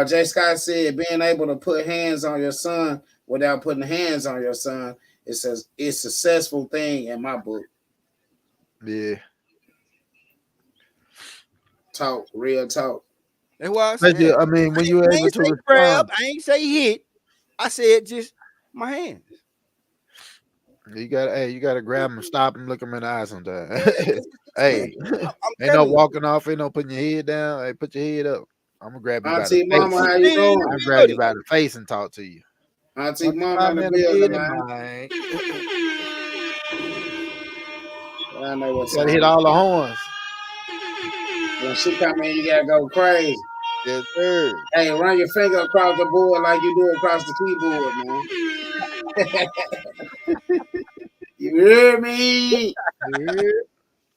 S6: Jay Scott said, being able to put hands on your son without putting hands on your son, it says it's a successful thing in my book.
S4: Yeah.
S6: Talk, real talk.
S5: That's why I said.
S4: I mean, when you're able to respond,
S5: grab, I ain't say hit. I said just my hands.
S4: You gotta grab him, stop him, look him in the eye sometimes. Hey, ain't no walking off, ain't no putting your head down. Hey, put your head up. I'm gonna grab you by the face.
S6: Mama, how you doing?
S4: I'm gonna grab you by the face and talk to you.
S6: Auntie Mama in the building, man. I know what's
S4: gotta hit all the horns.
S6: When she come in, you gotta go crazy.
S4: Yes, sir.
S6: Hey, run your finger across the board like you do across the keyboard, man. You hear me?
S4: Yeah.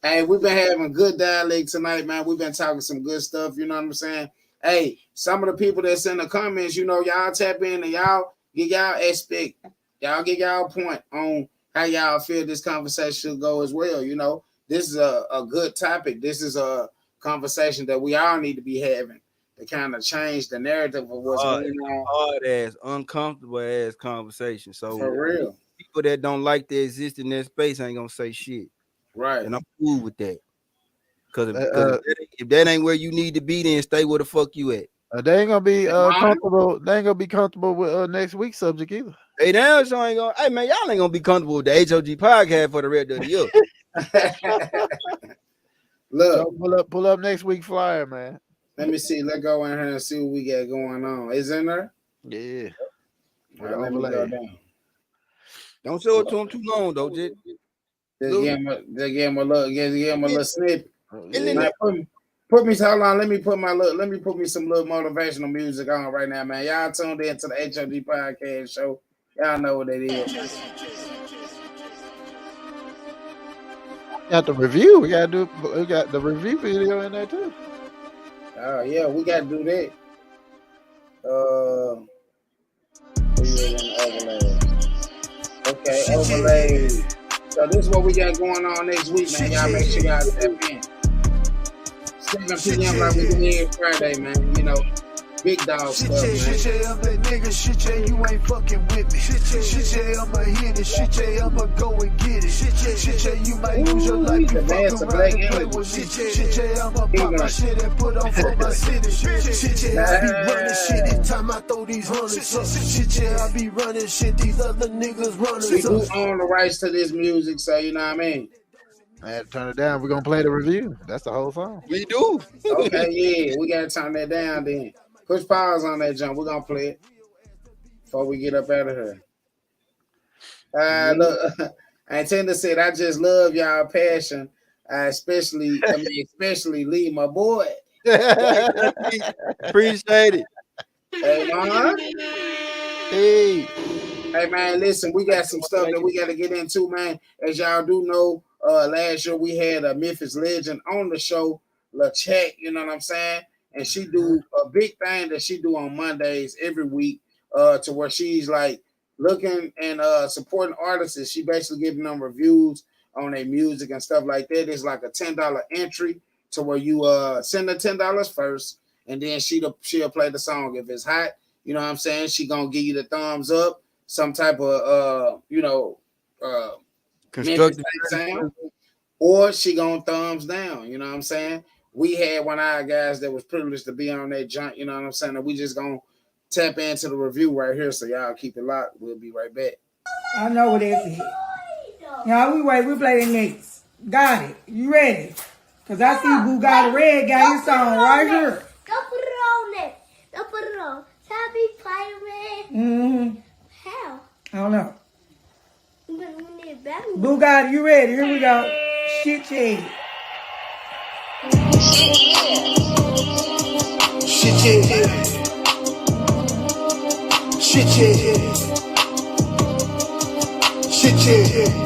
S6: Hey, we've been having good dialogue tonight, man. We've been talking some good stuff. You know what I'm saying? Hey, some of the people that's in the comments, you know, y'all tap in and y'all get y'all aspect. Y'all get y'all point on how y'all feel this conversation should go as well. You know, this is a good topic. This is a conversation that we all need to be having to kind of change the narrative of what's going on.
S5: Hard ass, uncomfortable ass conversation. So
S6: for real,
S5: people that don't like to exist in that space ain't gonna say shit.
S6: Right.
S5: And I'm cool with that. Because if that ain't where you need to be, then stay where the fuck you at.
S4: They ain't gonna be comfortable. They ain't gonna be comfortable with next week's subject either.
S5: Hey, damn, so ain't gonna. Hey man, y'all ain't gonna be comfortable with the H.O.G podcast for the rest of the year.
S6: Look,
S4: so pull up next week's flyer, man.
S6: Let me see. Let's go in here and see what we got going on. Is in there?
S4: Yeah.
S6: Right, let me go down.
S5: Don't show it to him too long though, Jit.
S6: Just give him a little snippet. Yeah. Put me hold on. Let me put me some little motivational music on right now, man. Y'all tuned in to the H.O.G Podcast Show. Y'all know what it is.
S4: Got the review. We got the review video in there too.
S6: Oh yeah, we got to do that. Okay, overlay. So this is what we got going on next week, man. Y'all make sure y'all step in. 7 p.m. like we do every Friday, man. You know, big dog stuff, man.
S2: Shit, I'm that nigga. Shit, you ain't fucking with me. Shit, I'ma hit it. Shit, I'ma go and get it. Shit, you might lose your life. You fuck around and play with me. Shit, I'ma pop my shit and put on for my city. Shit, I be running shit every time I throw these hundreds up. Shit, I be running shit. These other niggas running.
S6: We do own the rights to this music, so you know what I mean.
S4: I had to turn it down. We're gonna play the review. That's the whole song.
S5: We do.
S6: Okay, yeah, we gotta turn that down then. Push pause on that jump. We're gonna play it before we get up out of here. Look, Antenda said, I just love y'all passion. Especially Lee, my boy.
S5: Appreciate it.
S6: Hey, man. Hey, man, listen, we got some stuff that we got to get into, man. As y'all do know, last year we had a Memphis legend on the show, LaChat, you know what I'm saying? And she do a big thing that she do on Mondays every week to where she's like looking and supporting artists. She basically giving them reviews on their music and stuff like that. It's like a $10 entry to where you send her $10 first, and then she'll play the song. If it's hot, you know what I'm saying, she gonna give you the thumbs up, some type of constructive sound, or she gonna thumbs down, you know what I'm saying. We had one of our guys that was privileged to be on that junk, you know what I'm saying, and we just gonna tap into the review right here, so y'all keep it locked. We'll be right back.
S3: I know what it is. Y'all, we play the next. Got it. You ready? Cause I see Bugatti Red got his song right here.
S7: Don't put it on there. Don't put it on. Happy Spider-Man.
S3: Mm-hmm.
S7: How?
S3: I don't know.
S7: But we need Batman.
S3: Bugatti, you ready? Here we go. Shit, yeah.
S2: Shit, yeah. Shit, yeah. Shit, yeah.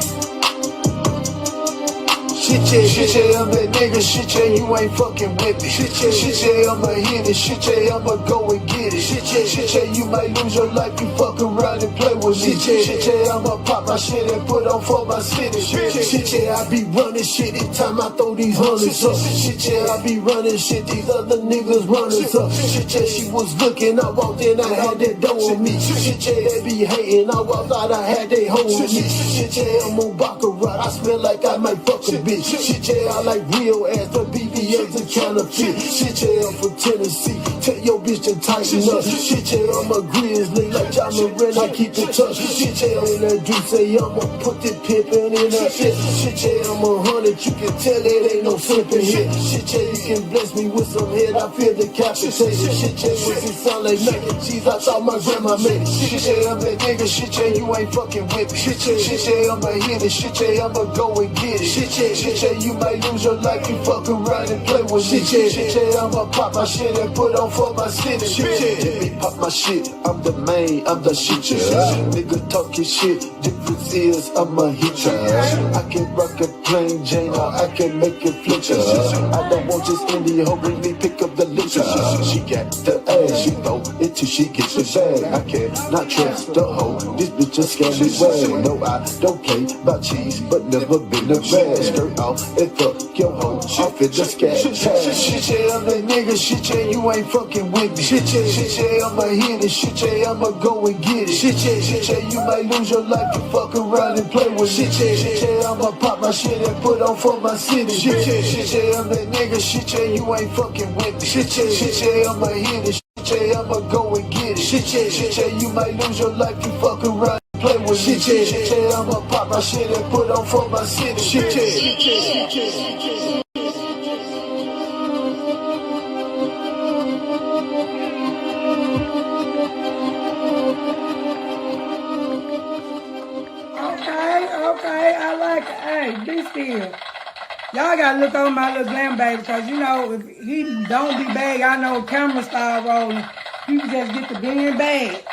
S2: Shit, yeah, I'm that nigga, shit, yeah, you ain't fucking with me. Shit, yeah, I'ma hit it, shit, yeah, I'ma go and get it. Shit, yeah, you might lose your life, you fuck around and play with me. Shit, yeah, I'ma pop my shit and put on for my city. Shit, yeah, I be running shit, each time I throw these hundreds up. Shit, yeah, I be running shit, these other niggas running up. Shit, yeah, she was looking, I walked in, I had that dough with me. Shit, yeah, they be hating, I walked out, I had they hoe with me. Shit, yeah, I'm on Baccarat, I smell like I might fuck a bitch. Shit, yeah, I like real ass, but BBS and counterfeit. Shit, yeah, I'm from Tennessee. Tell your bitch to tighten up. Shit, yeah, I'm a grizzly like John Moran, I keep it tough. Shit, yeah, on that juice, say I'ma put the pimpin' in her shit. Shit, yeah, I'm 100, you can tell it ain't no flippin' here. Shit, yeah, you can bless me with some head, I feel decapitated. Shit, yeah, with it sound like mac and cheese, I thought my grandma made it. Shit, yeah, I'm that nigga, shit, yeah, you ain't fucking with me. Shit, yeah, I'ma hit it, shit, yeah, I'ma go and get it. Shit, yeah, you might lose your life, you fuck around and play with me. Shit, yeah, I'ma pop my shit and put on for my city. Let me pop my shit, I'm the main, I'm the shit, yeah. Nigga talking shit, difference is I'ma hit ya. I can rock a plain Jane, or I can make it flip ya. I don't want just any hoe, bring me pick up the liquor. She got the ass, you know, until she gets the bag. I cannot trust the hoe, this bitch just got me wag. No, I don't play by cheese, but never been a bad. Skirt off and fuck your hoe off in the scat. Shit, yeah, I'm that nigga, shit, yeah, you ain't fucking with me. Shit, yeah, I'ma hit it, shit, yeah, I'ma go and get it. Shit, yeah, you might lose your life, you fuck around and play with me. Shit, yeah, I'ma pop my shit and put on for my city. Shit, yeah, I'm that nigga, shit, yeah, you ain't fucking with me. Shit, yeah, I'ma hit it, shit, yeah, I'ma go and get it. Shit, yeah, you might lose your life, you fuck around. Play with shit, yeah, I'ma pop my shit and put on for my city. Shit, yeah.
S3: Okay, I like it. Hey, be still. Y'all gotta look over my little glam baby, because you know, if he don't be bad, I know camera start rolling. People just get to being bad.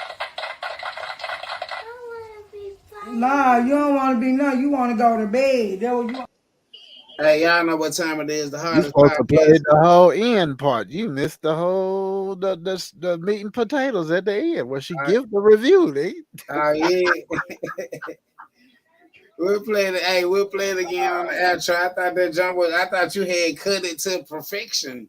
S3: Nah, you don't want to be nothing. You want to go to bed. That what you want.
S6: Hey, y'all know what time it is. The
S4: You
S6: hardest
S4: supposed to play
S6: podcast.
S4: the whole end part. You missed the whole the meat and potatoes at the end where she give the review.
S6: Oh yeah. We'll play it. Hey, we'll play it again on the outro. I thought that jump was. I thought you had cut it to perfection.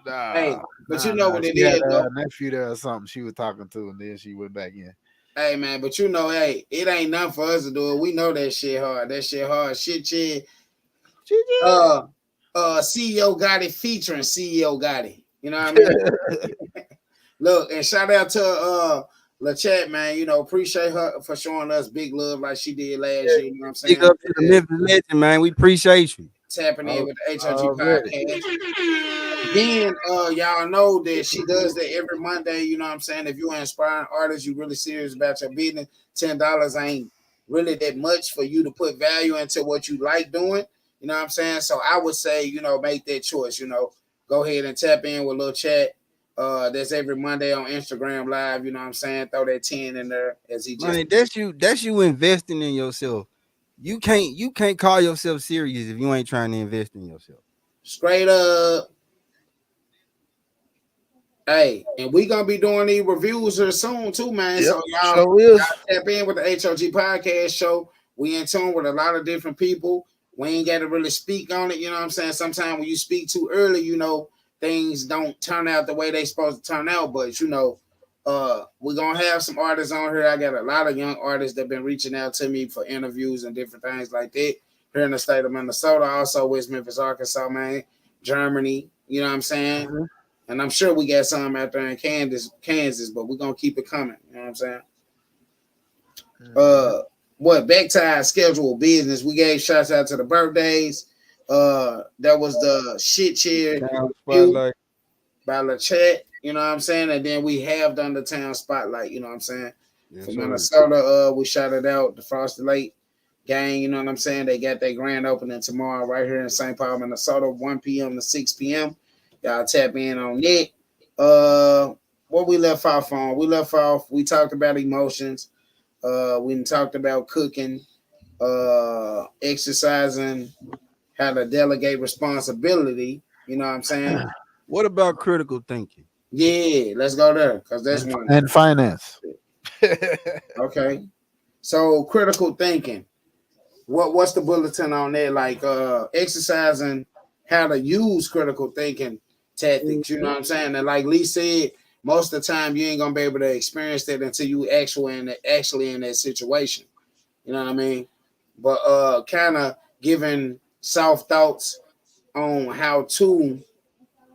S4: Nah,
S6: Hey, but you know what it
S4: she had
S6: is, though.
S4: a nephew there or something she was talking to, and then she went back in.
S6: Hey man, but you know, hey, it ain't nothing for us to do it. We know that shit hard. That shit hard. Shit. CEO Gotti featuring CEO Gotti. You know what I mean? Look, and shout out to LaChat, man. You know, appreciate her for showing us big love like she did last year. You know what I'm saying?
S5: Big up to the Memphis legend, man. We appreciate you.
S6: Tapping in with the H.O.G Podcast. Then y'all know that she does that every Monday. You know what I'm saying? If you're an inspiring artist, you really serious about your business, $10 ain't really that much for you to put value into what you like doing. You know what I'm saying? So I would say, you know, make that choice. You know, go ahead and tap in with LaChat. That's every Monday on Instagram Live. You know what I'm saying? Throw that 10 in there as he just.
S5: Man, that's you investing in yourself. You can't call yourself serious if you ain't trying to invest in yourself.
S6: Straight up. Hey, and we gonna be doing these reviews here soon too, man.
S4: Yep,
S6: so y'all
S4: is.
S6: tap in with the H.O.G Podcast Show. We in tune with a lot of different people. We ain't got to really speak on it. You know what I'm saying? Sometimes when you speak too early, you know, things don't turn out the way they supposed to turn out. But you know, we're gonna have some artists on here. I got a lot of young artists that been reaching out to me for interviews and different things like that here in the state of Minnesota, also West Memphis, Arkansas, man, Germany. You know what I'm saying? Mm-hmm. And I'm sure we got some out there in Kansas, but we're gonna keep it coming. You know what I'm saying? Mm-hmm. Back to our scheduled business. We gave shouts out to the birthdays. That was the shit chair
S5: Town
S6: review
S5: spotlight.
S6: by La Chat, you know what I'm saying? And then we have done the town spotlight, you know what I'm saying?
S5: Yes,
S6: From
S5: sir.
S6: Minnesota, we shouted out the Frosted Lake gang, you know what I'm saying? They got their grand opening tomorrow right here in St. Paul, Minnesota, 1 p.m. to 6 p.m. Y'all tap in on it. What we left off on? We talked about emotions. We talked about cooking, exercising, how to delegate responsibility, you know what I'm saying?
S5: What about critical thinking?
S6: Yeah, let's go there because that's one.
S4: And finance.
S6: Okay. So critical thinking. What's the bulletin on there? Like exercising how to use critical thinking tactics. You know what I'm saying? And like Lee said, most of the time you ain't gonna be able to experience that until you actually in that situation. You know what I mean? But kind of giving soft thoughts on how to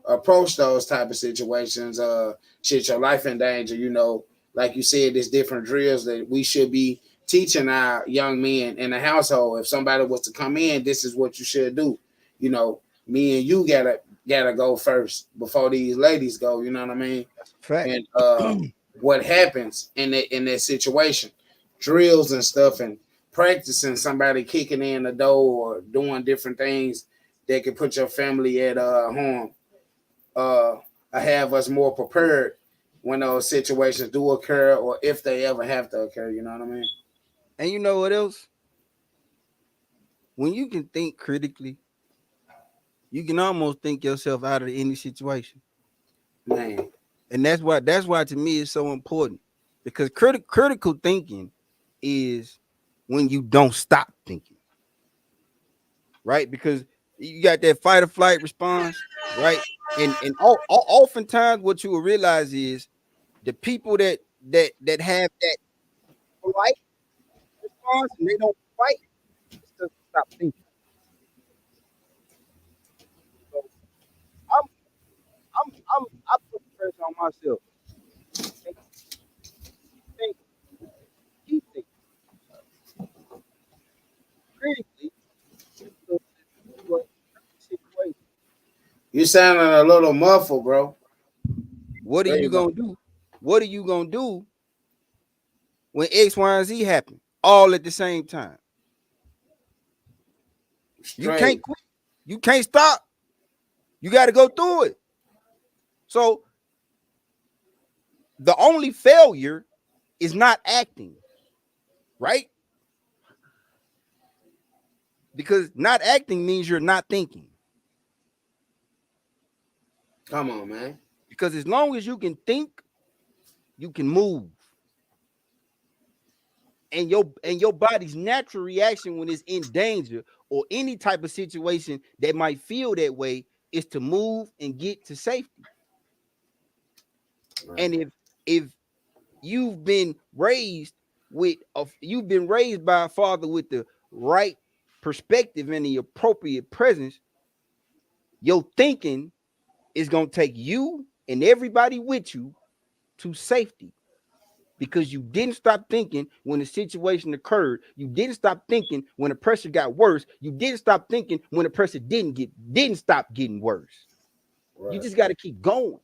S6: approach those type of situations. Shit, your life in danger. You know, like you said, there's different drills that we should be teaching our young men in the household. If somebody was to come in, this is what you should do. You know, me and you gotta go first before these ladies go. You know what I mean?
S5: Fact.
S6: And what happens in that situation, drills and stuff, and practicing somebody kicking in the door or doing different things that can put your family at harm. uh have us more prepared when those situations do occur or if they ever have to occur, you know what I mean?
S5: And you know what else? When you can think critically, you can almost think yourself out of any situation.
S6: Man.
S5: And that's why to me it's so important. Because critical thinking is when you don't stop thinking. Right? Because you got that fight or flight response, right? And oftentimes what you will realize is the people that have that polite response and they don't fight, it's just stop thinking. So I'm I put the pressure on myself. Think, think, keep thinking critically. So what situation?
S6: You sounding a little muffled, bro.
S5: What are
S6: There
S5: you
S6: you go.
S5: gonna do? What are you gonna do when X, Y, and Z happen all at the same time? You
S6: Straight.
S5: can't quit. You can't stop. You got to go through it. So the only failure is not acting, right? Because not acting means you're not thinking.
S6: Come on, man.
S5: Because as long as you can think, you can move. And your body's natural reaction when it's in danger or any type of situation that might feel that way is to move and get to safety.
S6: Right.
S5: And if you've been raised you've been raised by a father with the right perspective and the appropriate presence, your thinking is going to take you and everybody with you to safety because you didn't stop thinking when the situation occurred. You didn't stop thinking when the pressure got worse. You didn't stop thinking when the pressure didn't stop getting worse.
S6: Right.
S5: You just got to keep going.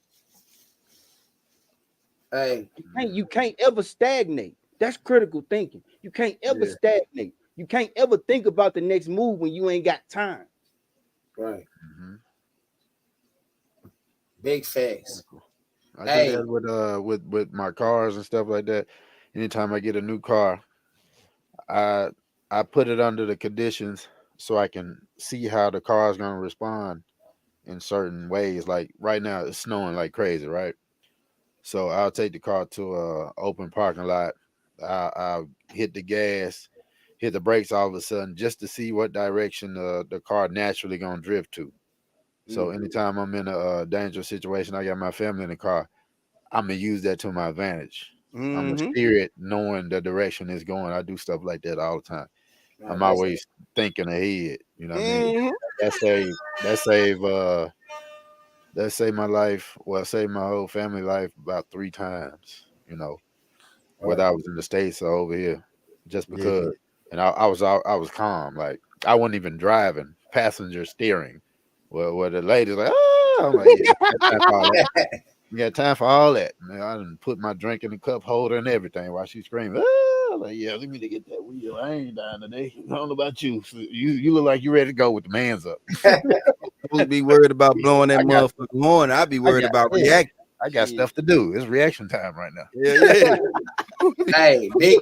S6: Hey.
S5: You can't ever stagnate. That's critical thinking. You can't ever stagnate. You can't ever think about the next move when you ain't got time.
S6: Right.
S4: Mm-hmm.
S6: Big facts.
S4: I
S6: Hey.
S4: do that with my cars and stuff like that. Anytime I get a new car, I I put it under the conditions so I can see how the car is gonna respond in certain ways. Like right now, it's snowing like crazy, right? So I'll take the car to a open parking lot. I'll hit the gas, hit the brakes all of a sudden just to see what direction the car naturally gonna drift to. So anytime I'm in a dangerous situation, I got my family in the car. I'm gonna use that to my advantage. I'm gonna
S5: Mm-hmm.
S4: steer it knowing the direction it's going. I do stuff like that all the time.
S6: Nah,
S4: I'm
S6: that's
S4: always thinking ahead. You know what I mean?
S5: Mm-hmm.
S4: That save that save that saved my life. Well, saved my whole family life about 3 times. Whether
S6: right.
S4: I was in the States or over here, just
S5: Yeah.
S4: because. And I was calm. Like I wasn't even driving. passenger steering. Well, where the lady's like, oh, I'm like, yeah, I got time for all that. You got time for all that. Man, I done put my drink in the cup holder and everything while she's screaming. Ah! I'm like, yeah, let me to get that wheel. I ain't dying today. I don't know about you. So you look like you ready to go with the man's up.
S5: Supposed to be worried about blowing that motherfucking horn. I'd be worried about reacting.
S4: I got stuff to do. It's reaction time right now.
S5: Yeah.
S6: Hey, big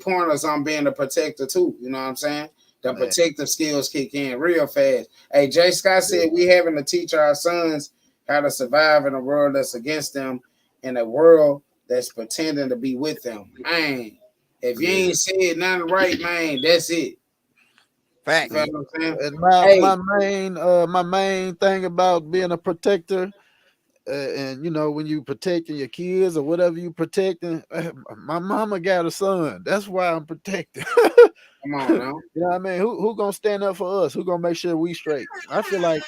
S6: pointers on being a protector too. You know what I'm saying? The protective skills kick in real fast. Hey, Jay Scott said we having to teach our sons how to survive in a world that's against them, in a world that's pretending to be with them. Man, if you ain't said nothing right, man, that's it.
S5: Fact.
S6: You know what I'm
S4: saying? My main thing about being a protector, and you know, when you protecting your kids or whatever you protecting, my mama got a son. That's why I'm protecting.
S6: Come on now.
S4: You know what I mean? Who gonna stand up for us? Who gonna make sure we straight? I feel like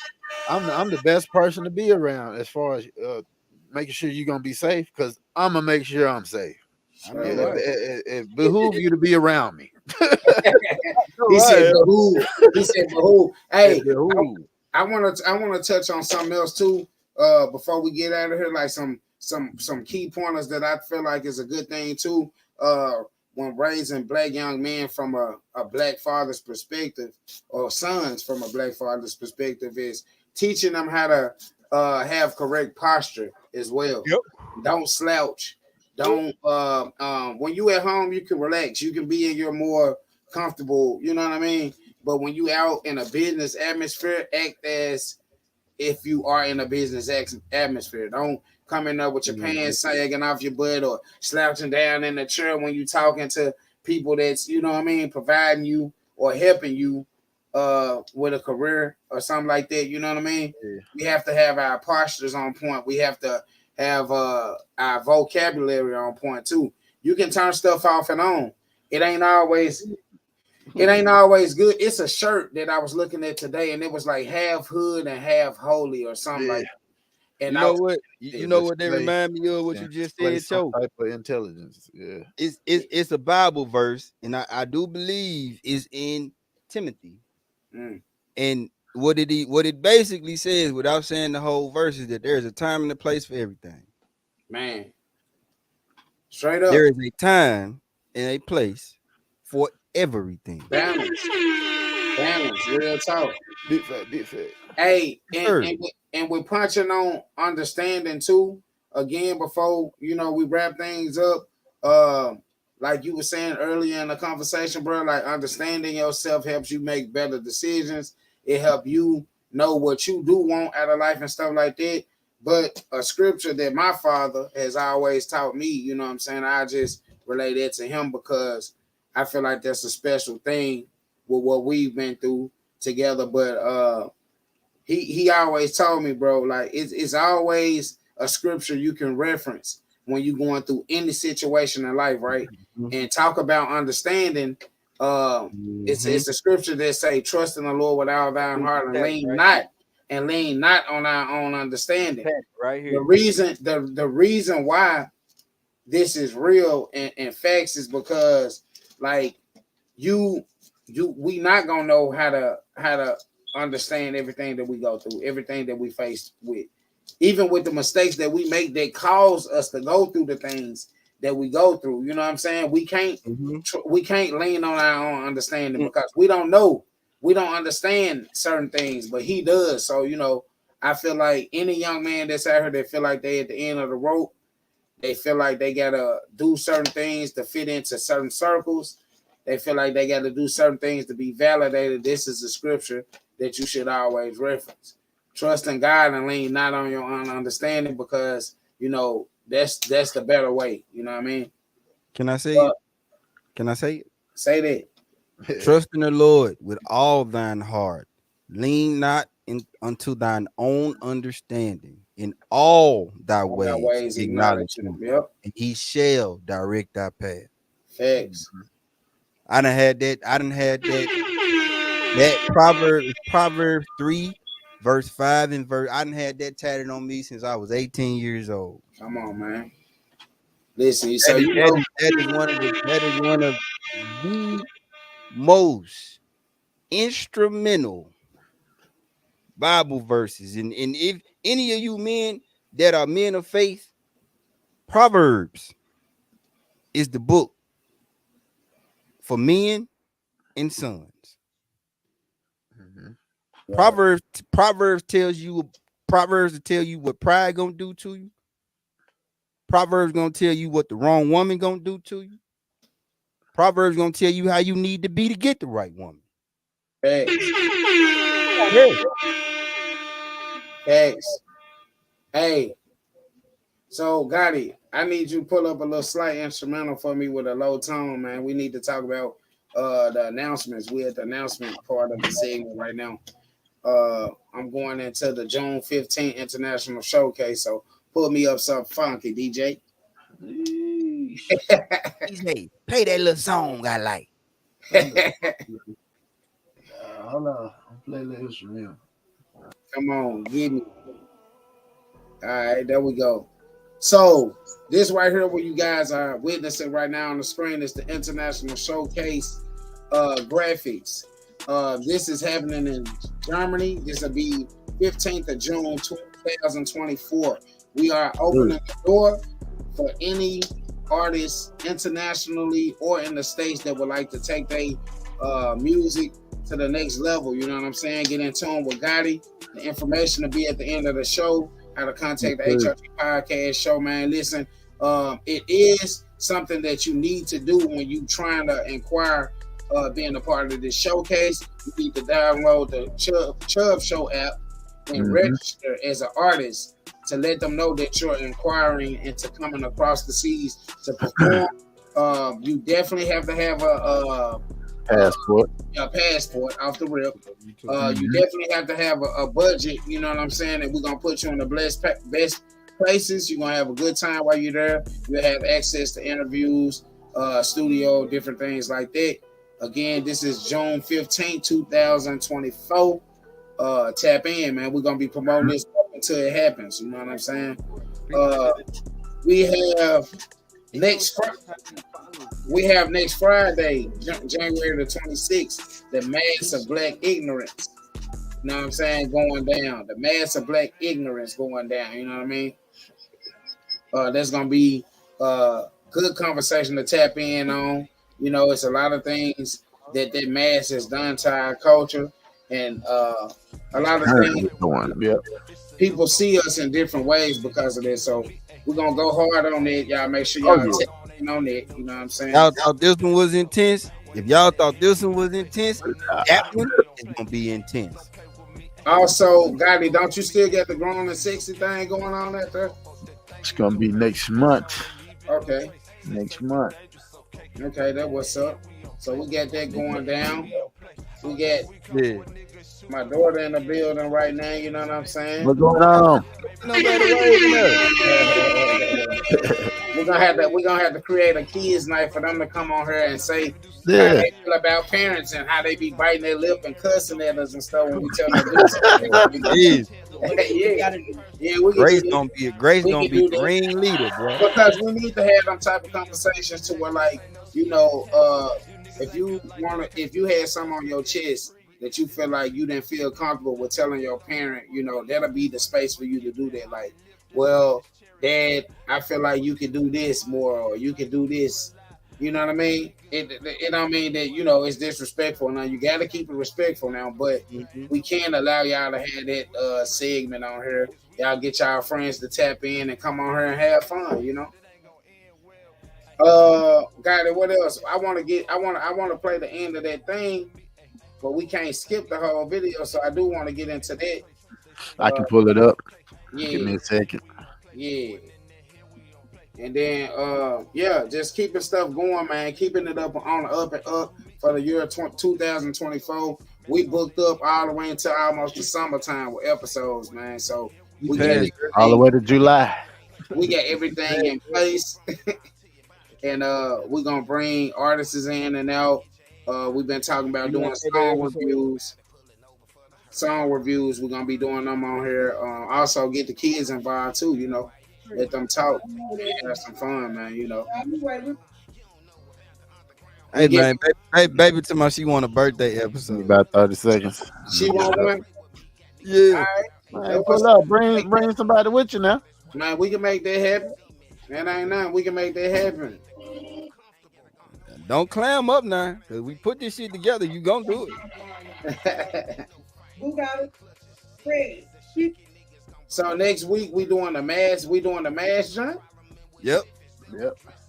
S4: I'm the best person to be around as far as making sure you're gonna be safe, because I'm gonna make sure I'm safe. It behooves you to be around me.
S6: He said behoove. He said behoove. Hey, I want to touch on something else too. Before we get out of here, like some key pointers that I feel like is a good thing too. When raising black young men from a black father's perspective, or sons from a black father's perspective, is teaching them how to have correct posture as well.
S5: Yep.
S6: Don't slouch. Don't when you at home, you can relax. You can be in your more comfortable, you know what I mean? But when you out in a business atmosphere, act as if you are in a business atmosphere. Don't coming up with your pants sagging off your butt or slouching down in the chair when you talking to people that's, you know what I mean, providing you or helping you with a career or something like that. You know what I mean? Yeah. We have to have our postures on point. We have to have our vocabulary on point too. You can turn stuff off and on. It ain't always good. It's a shirt that I was looking at today, and it was like half hood and half holy or something like that. And
S5: you know what? You know what they remind me of? What you just said,
S4: some type of intelligence. Yeah,
S5: it's a Bible verse, and I do believe is in Timothy. And what it basically says, without saying the whole verse, is that there is a time and a place for everything.
S6: Man, straight up,
S5: there is a time and a place for everything.
S6: Balance, real talk.
S4: Big fact.
S6: Hey, and we're punching on understanding too. Again, before we wrap things up, like you were saying earlier in the conversation, bro, like understanding yourself helps you make better decisions. It helps you know what you do want out of life and stuff like that. But a scripture that my father has always taught me, you know what I'm saying, I just relate that to him because I feel like that's a special thing with what we've been through together. But he always told me, bro, like it's always a scripture you can reference when you're going through any situation in life, right? And talk about understanding. It's a scripture that say, trust in the Lord with all thine heart and lean not on our own understanding.
S5: Right here.
S6: The reason why this is real and facts is because like we not gonna know how to understand everything that we go through, everything that we face with, even with the mistakes that we make that cause us to go through the things that we go through. You know what I'm saying? We can't lean on our own understanding because we don't understand certain things, but he does. So I feel like any young man that's out here that feel like they at the end of the rope, they feel like they gotta do certain things to fit into certain circles. They feel like they gotta do certain things to be validated. This is a scripture that you should always reference. Trust in God and lean not on your own understanding because that's the better way. You know what I mean?
S5: Can I say it? Can I say it?
S6: Say that.
S5: Trust in the Lord with all thine heart. Lean not unto thine own understanding. In all thy ways acknowledge him.
S6: Yep.
S5: And he shall direct thy path.
S6: Facts.
S5: I done had that. That Proverbs 3, verse 5 and verse. I done had that tatted on me since I was 18 years old.
S6: Come on, man. Listen,
S5: that is one of most instrumental Bible verses. And if any of you men that are men of faith, Proverbs is the book for men and sons. Proverbs tells you Proverbs to tell you what pride gonna do to you. Proverbs gonna tell you what the wrong woman gonna do to you. Proverbs gonna tell you how you need to be to get the right woman.
S6: Thanks. Hey, so Gotti, I need you to pull up a little slight instrumental for me with a low tone, man. We need to talk about the announcements. We're at the announcement part of the segment right now. I'm going into the June 15th International Showcase, so pull me up something funky, DJ.
S5: DJ, play that little song I like.
S4: Hold on, I'm playing the instrumental.
S6: Come on, give me. All right, there we go. So this right here, what you guys are witnessing right now on the screen, is the International Showcase graphics. This is happening in Germany. This will be 15th of June 2024. We are opening the door for any artists internationally or in the States that would like to take their music to the next level. You know what I'm saying? Get in tune with Gotti. The information will be at the end of the show. How to contact the H.O.G Podcast Show, man. Listen, it is something that you need to do when you trying to inquire being a part of this showcase. You need to download the H.O.G Show app and register as an artist to let them know that you're inquiring into coming across the seas to perform. You definitely have to have a passport off the rip. You definitely have to have a budget, you know what I'm saying? And we're gonna put you in the best places. You're gonna have a good time while you're there. You'll have access to interviews, studio, different things like that. Again, this is June 15, 2024. Tap in, man. We're gonna be promoting this until it happens. You know what I'm saying? We have next Friday, January the 26th, the Mass of Black Ignorance. You know what I'm saying? Going down. The Mass of Black Ignorance going down. You know what I mean? That's gonna be good conversation to tap in on. You know, it's a lot of things that mass has done to our culture, and a lot of things. People see us in different ways because of this. So we're gonna go hard on it. Y'all make sure y'all tap in on it. You know what I'm saying?
S5: Y'all thought this one was intense. If y'all thought this one was intense, that one is gonna be intense.
S6: Also, Gotti, don't you still get the grown and sexy thing going on out there?
S4: It's gonna be next month.
S6: Okay.
S4: Next month.
S6: Okay, that what's up. So we got that going down. We got my daughter in the building right now. You know what I'm saying?
S4: What's going on?
S6: We're gonna have to create a kids night for them to come on here and say how they feel about parents and how they be biting their lip and cussing at us and stuff when we tell them to do something. Grace gonna be
S5: the ring leader, bro.
S6: Because we need to have them type of conversations to where, like, you know, if you had something on your chest that you feel like you didn't feel comfortable with telling your parent, you know, that'll be the space for you to do that. Like, well, Dad, I feel like you can do this more, or you can do this. You know what I mean? It don't mean that, you know, it's disrespectful. Now, you got to keep it respectful now, but we can't allow y'all to have that segment on here. Y'all get y'all friends to tap in and come on here and have fun, you know? Got it. What else? I want to play the end of that thing, but we can't skip the whole video, so I do want to get into that.
S4: I can pull it up.
S6: Yeah.
S4: Give me a second.
S6: Yeah. And then, just keeping stuff going, man. Keeping it up on the up and up for the year 2024. We booked up all the way until almost the summertime with episodes, man. So we got
S4: all the way to July.
S6: We got everything in place. And we're going to bring artists in and out. We've been talking about doing song reviews. We're going to be doing them on here. Also, get the kids involved, too, you know. Let them talk and have some fun, man, you know.
S5: Hey man, baby to my she want a birthday episode.
S4: About 30 seconds.
S6: She want one.
S5: Yeah.
S6: All right.
S4: Man, pull up. Bring somebody with you now.
S6: Man, we can make that happen. That ain't nothing. We can make that happen.
S5: Don't clam up now, cause we put this shit together. You gonna do
S6: it.
S3: Who got it? Fred.
S6: So next week we doing the mass. We doing the mass jump.
S5: Yep.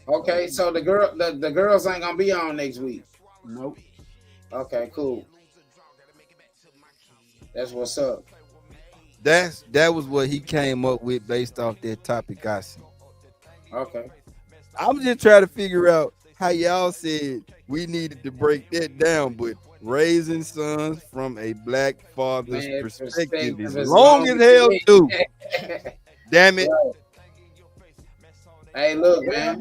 S6: Okay, so the girls ain't gonna be on next week.
S4: Nope.
S6: Okay, cool. That's what's up.
S5: That was what he came up with based off that topic I see.
S6: Okay.
S5: I'm just trying to figure out how y'all said we needed to break that down, but raising sons from a black father's perspective is long as hell too. Damn it.
S6: Hey, look, man.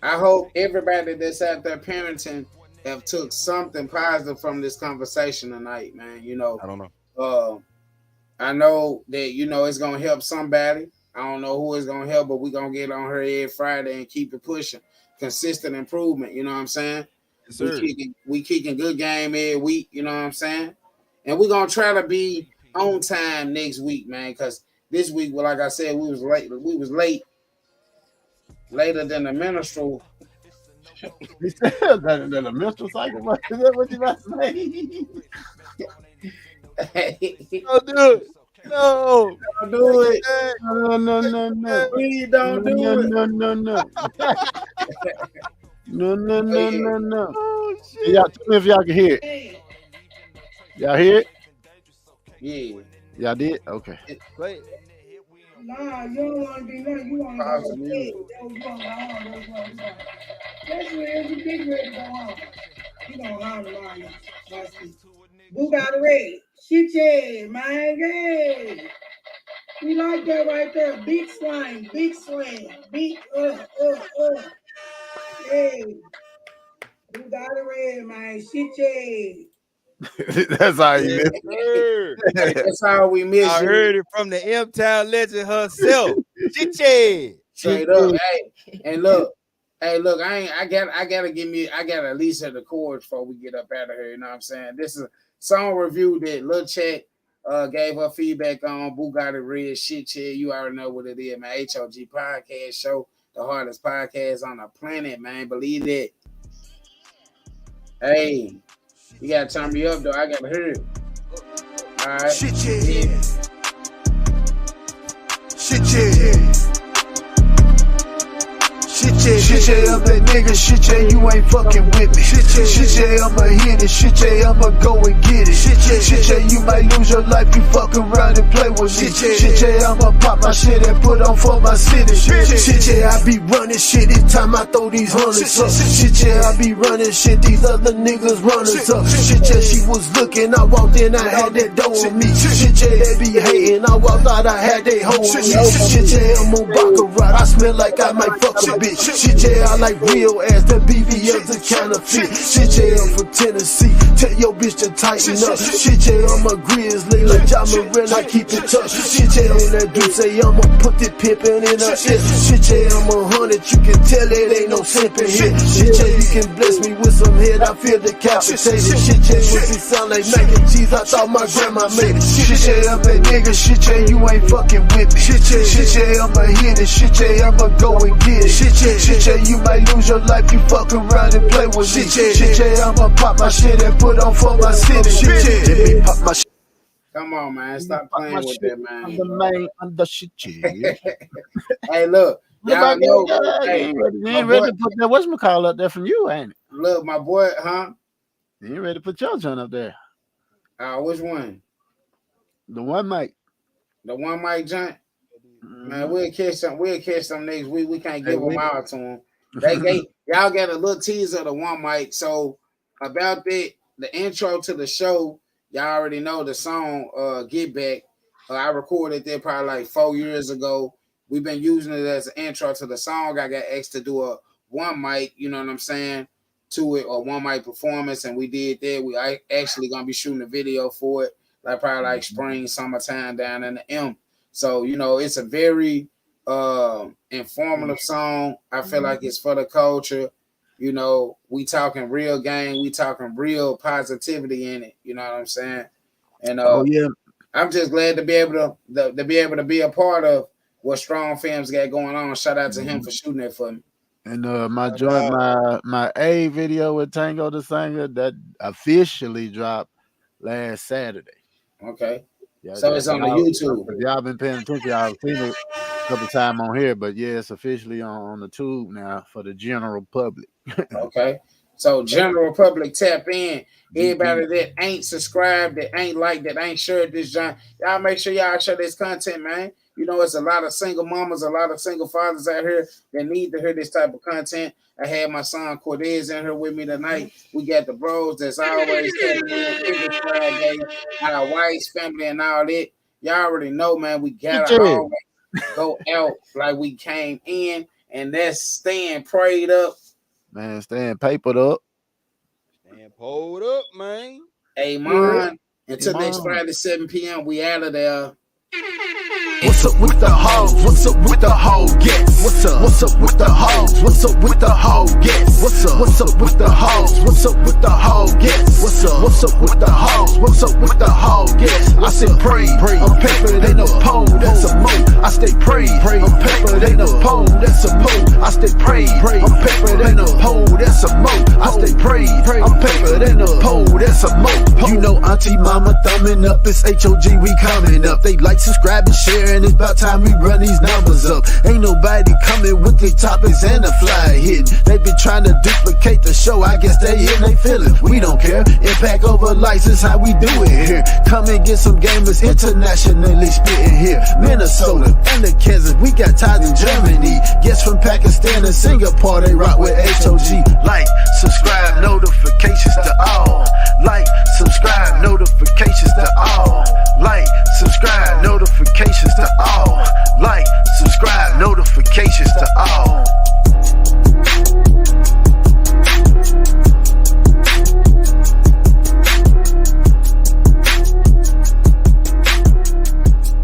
S6: I hope everybody that's out there parenting have took something positive from this conversation tonight, man. You know,
S5: I don't know.
S6: I know that, you know, it's going to help somebody. I don't know who it's going to help, but we're going to get on her every Friday and keep it pushing. Consistent improvement, you know what I'm saying?
S5: Yes,
S6: we kicking good game every week, you know what I'm saying? And we're going to try to be on time next week, man, because this week, well, like I said, we was late. Later than the menstrual.
S4: He said that the menstrual cycle. Is that what you about to say?
S5: Don't do it. No.
S6: Don't do it.
S4: No.
S6: Please don't do it.
S4: No. Y'all tell me if y'all can hear it. Y'all hear it?
S6: Yeah.
S4: Y'all did? Okay.
S5: Play it.
S3: Nah, you don't want to be nothing. You want to go to bed. That's real. You big ready to go home. You don't lie to lie. Who got it ready? Shit, yeah, man. Hey. We like that right there. Big swing. Big, Hey. Who got it ready, man? Shit, yeah.
S4: That's how you miss.
S6: That's how we miss
S5: I
S6: you.
S5: heard it from the M-Town legend herself. Chiche.
S6: Straight up. Hey, look, I gotta at least hit the chords before we get up out of here. You know what I'm saying? This is a song review that Lil Chet gave her feedback on. Bugatti Red Shit Chat. You already know what it is, man. H.O.G Podcast Show, the hardest podcast on the planet, man. Believe it. Hey, you gotta turn me up though. I gotta hear it. All right. Shit, yeah. Shit, yeah.
S2: Shit, yeah, I'm that nigga. Shit, yeah, you ain't fucking with me. Shit, yeah, I'ma hit it. Shit, yeah, I'ma go and get it. Shit, yeah, you might lose your life. You fuck around and play with me. Shit, yeah, I'ma pop my shit and put on for my city. Shit, yeah, I be running shit. It's time I throw these hundreds up. Shit, yeah, I be running shit. These other niggas runners up. Shit, yeah, she was looking. I walked in, I had that dough on me. Shit, yeah, they be hating. I walked out, I had that hoe on me. Shit, yeah, I'm on Baccarat. I smell like I might fuck a bitch. Shit, yeah, I like real ass. The BBL's a counterfeit. Shit, yeah, I'm from Tennessee. Tell your bitch to tighten up. Shit, yeah, I'm a grizzly. Like John Moran, I keep it tough. Shit, yeah, on that dude say I'ma put the pimpin' in her ear. Shit, yeah, I'm 100. You can tell it ain't no simpin' here. Shit, yeah, you can bless me with some head. I feel decapitated. Shit, yeah, what it sound like mac and cheese. I thought my grandma made it. Shit, yeah, I'm that nigga. Shit, yeah, you ain't fucking with me. Shit, yeah, I'ma hit it. Shit, yeah, I'ma go and get it. Shit, yeah, you might lose your life. You fuck around and play with me. Shit, yeah, I'ma pop my shit and put on for my city. Shit, yeah, pop my shit.
S6: Come on, man. Stop playing with that, man.
S4: I'm the man. I'm the shit.
S6: Hey, look. Y'all know.
S4: Hey, you ain't ready to put that whatchamacallit up there from you, ain't it?
S6: Look, my boy, huh?
S4: You ain't ready to put your joint up there.
S6: Which one?
S4: The one mic.
S6: The one mic joint? Man, we'll catch some next week. We can't give them out to them. Y'all got a little teaser of the one mic. So about that, the intro to the show, y'all already know the song Get Back. I recorded that probably like 4 years ago. We've been using it as an intro to the song. I got asked to do a one mic, you know what I'm saying, to it, or one mic performance, and we did that. We actually gonna be shooting a video for it, like probably like spring, summertime down in the M. So, you know, it's a very informative song. I feel like it's for the culture. You know, we talking real game. We talking real positivity in it. You know what I'm saying? And I'm just glad to be able to be a part of what Strong Films got going on. Shout out to him for shooting it for me.
S4: And my A video with Tango the Singer that officially dropped last Saturday.
S6: Okay.
S4: Yeah,
S6: so it's on the YouTube.
S4: If y'all been paying attention, I've seen it a couple times on here, but yeah, it's officially on the tube now for the general public.
S6: Okay. So general public, tap in. Everybody that ain't subscribed, that ain't liked, that ain't shared this John, y'all make sure y'all share this content, man. You know, it's a lot of single mamas, a lot of single fathers out here that need to hear this type of content. I had my son Cortez in here with me tonight. We got the bros that's always tapping in every Friday, our wife's family and all that. Y'all already know, man, we gotta always go out like we came in, and that's staying prayed up.
S4: Man, staying papered up.
S5: Staying pulled up, man.
S6: Amen. Until next Friday, 7 p.m., we out of there.
S2: What's up with the hoes? What's up with the whole guests? What's up with the hoes? What's up with the whole guests? What's up with the hoes? What's up with the whole guests? What's up with the hoes? What's up with the whole guests? I said pray on paper, they know pole, that's a mo. I stay pray on paper, they know pole, that's a mo. I stay pray on paper, they know pole, that's a mo. I stay pray on paper, they know pole, that's a mo. You know Auntie Mama thumbing up, it's H.O.G we coming up. They like, subscribe, and share, and it's about time we run these numbers up. Ain't nobody coming with the topics and the fly hit. They been trying to duplicate the show, I guess they in they feeling. We don't care, impact over license, how we do it here. Come and get some gamers internationally spitting here. Minnesota and the Kansas, we got ties in Germany. Guests from Pakistan and Singapore, they rock with H.O.G. like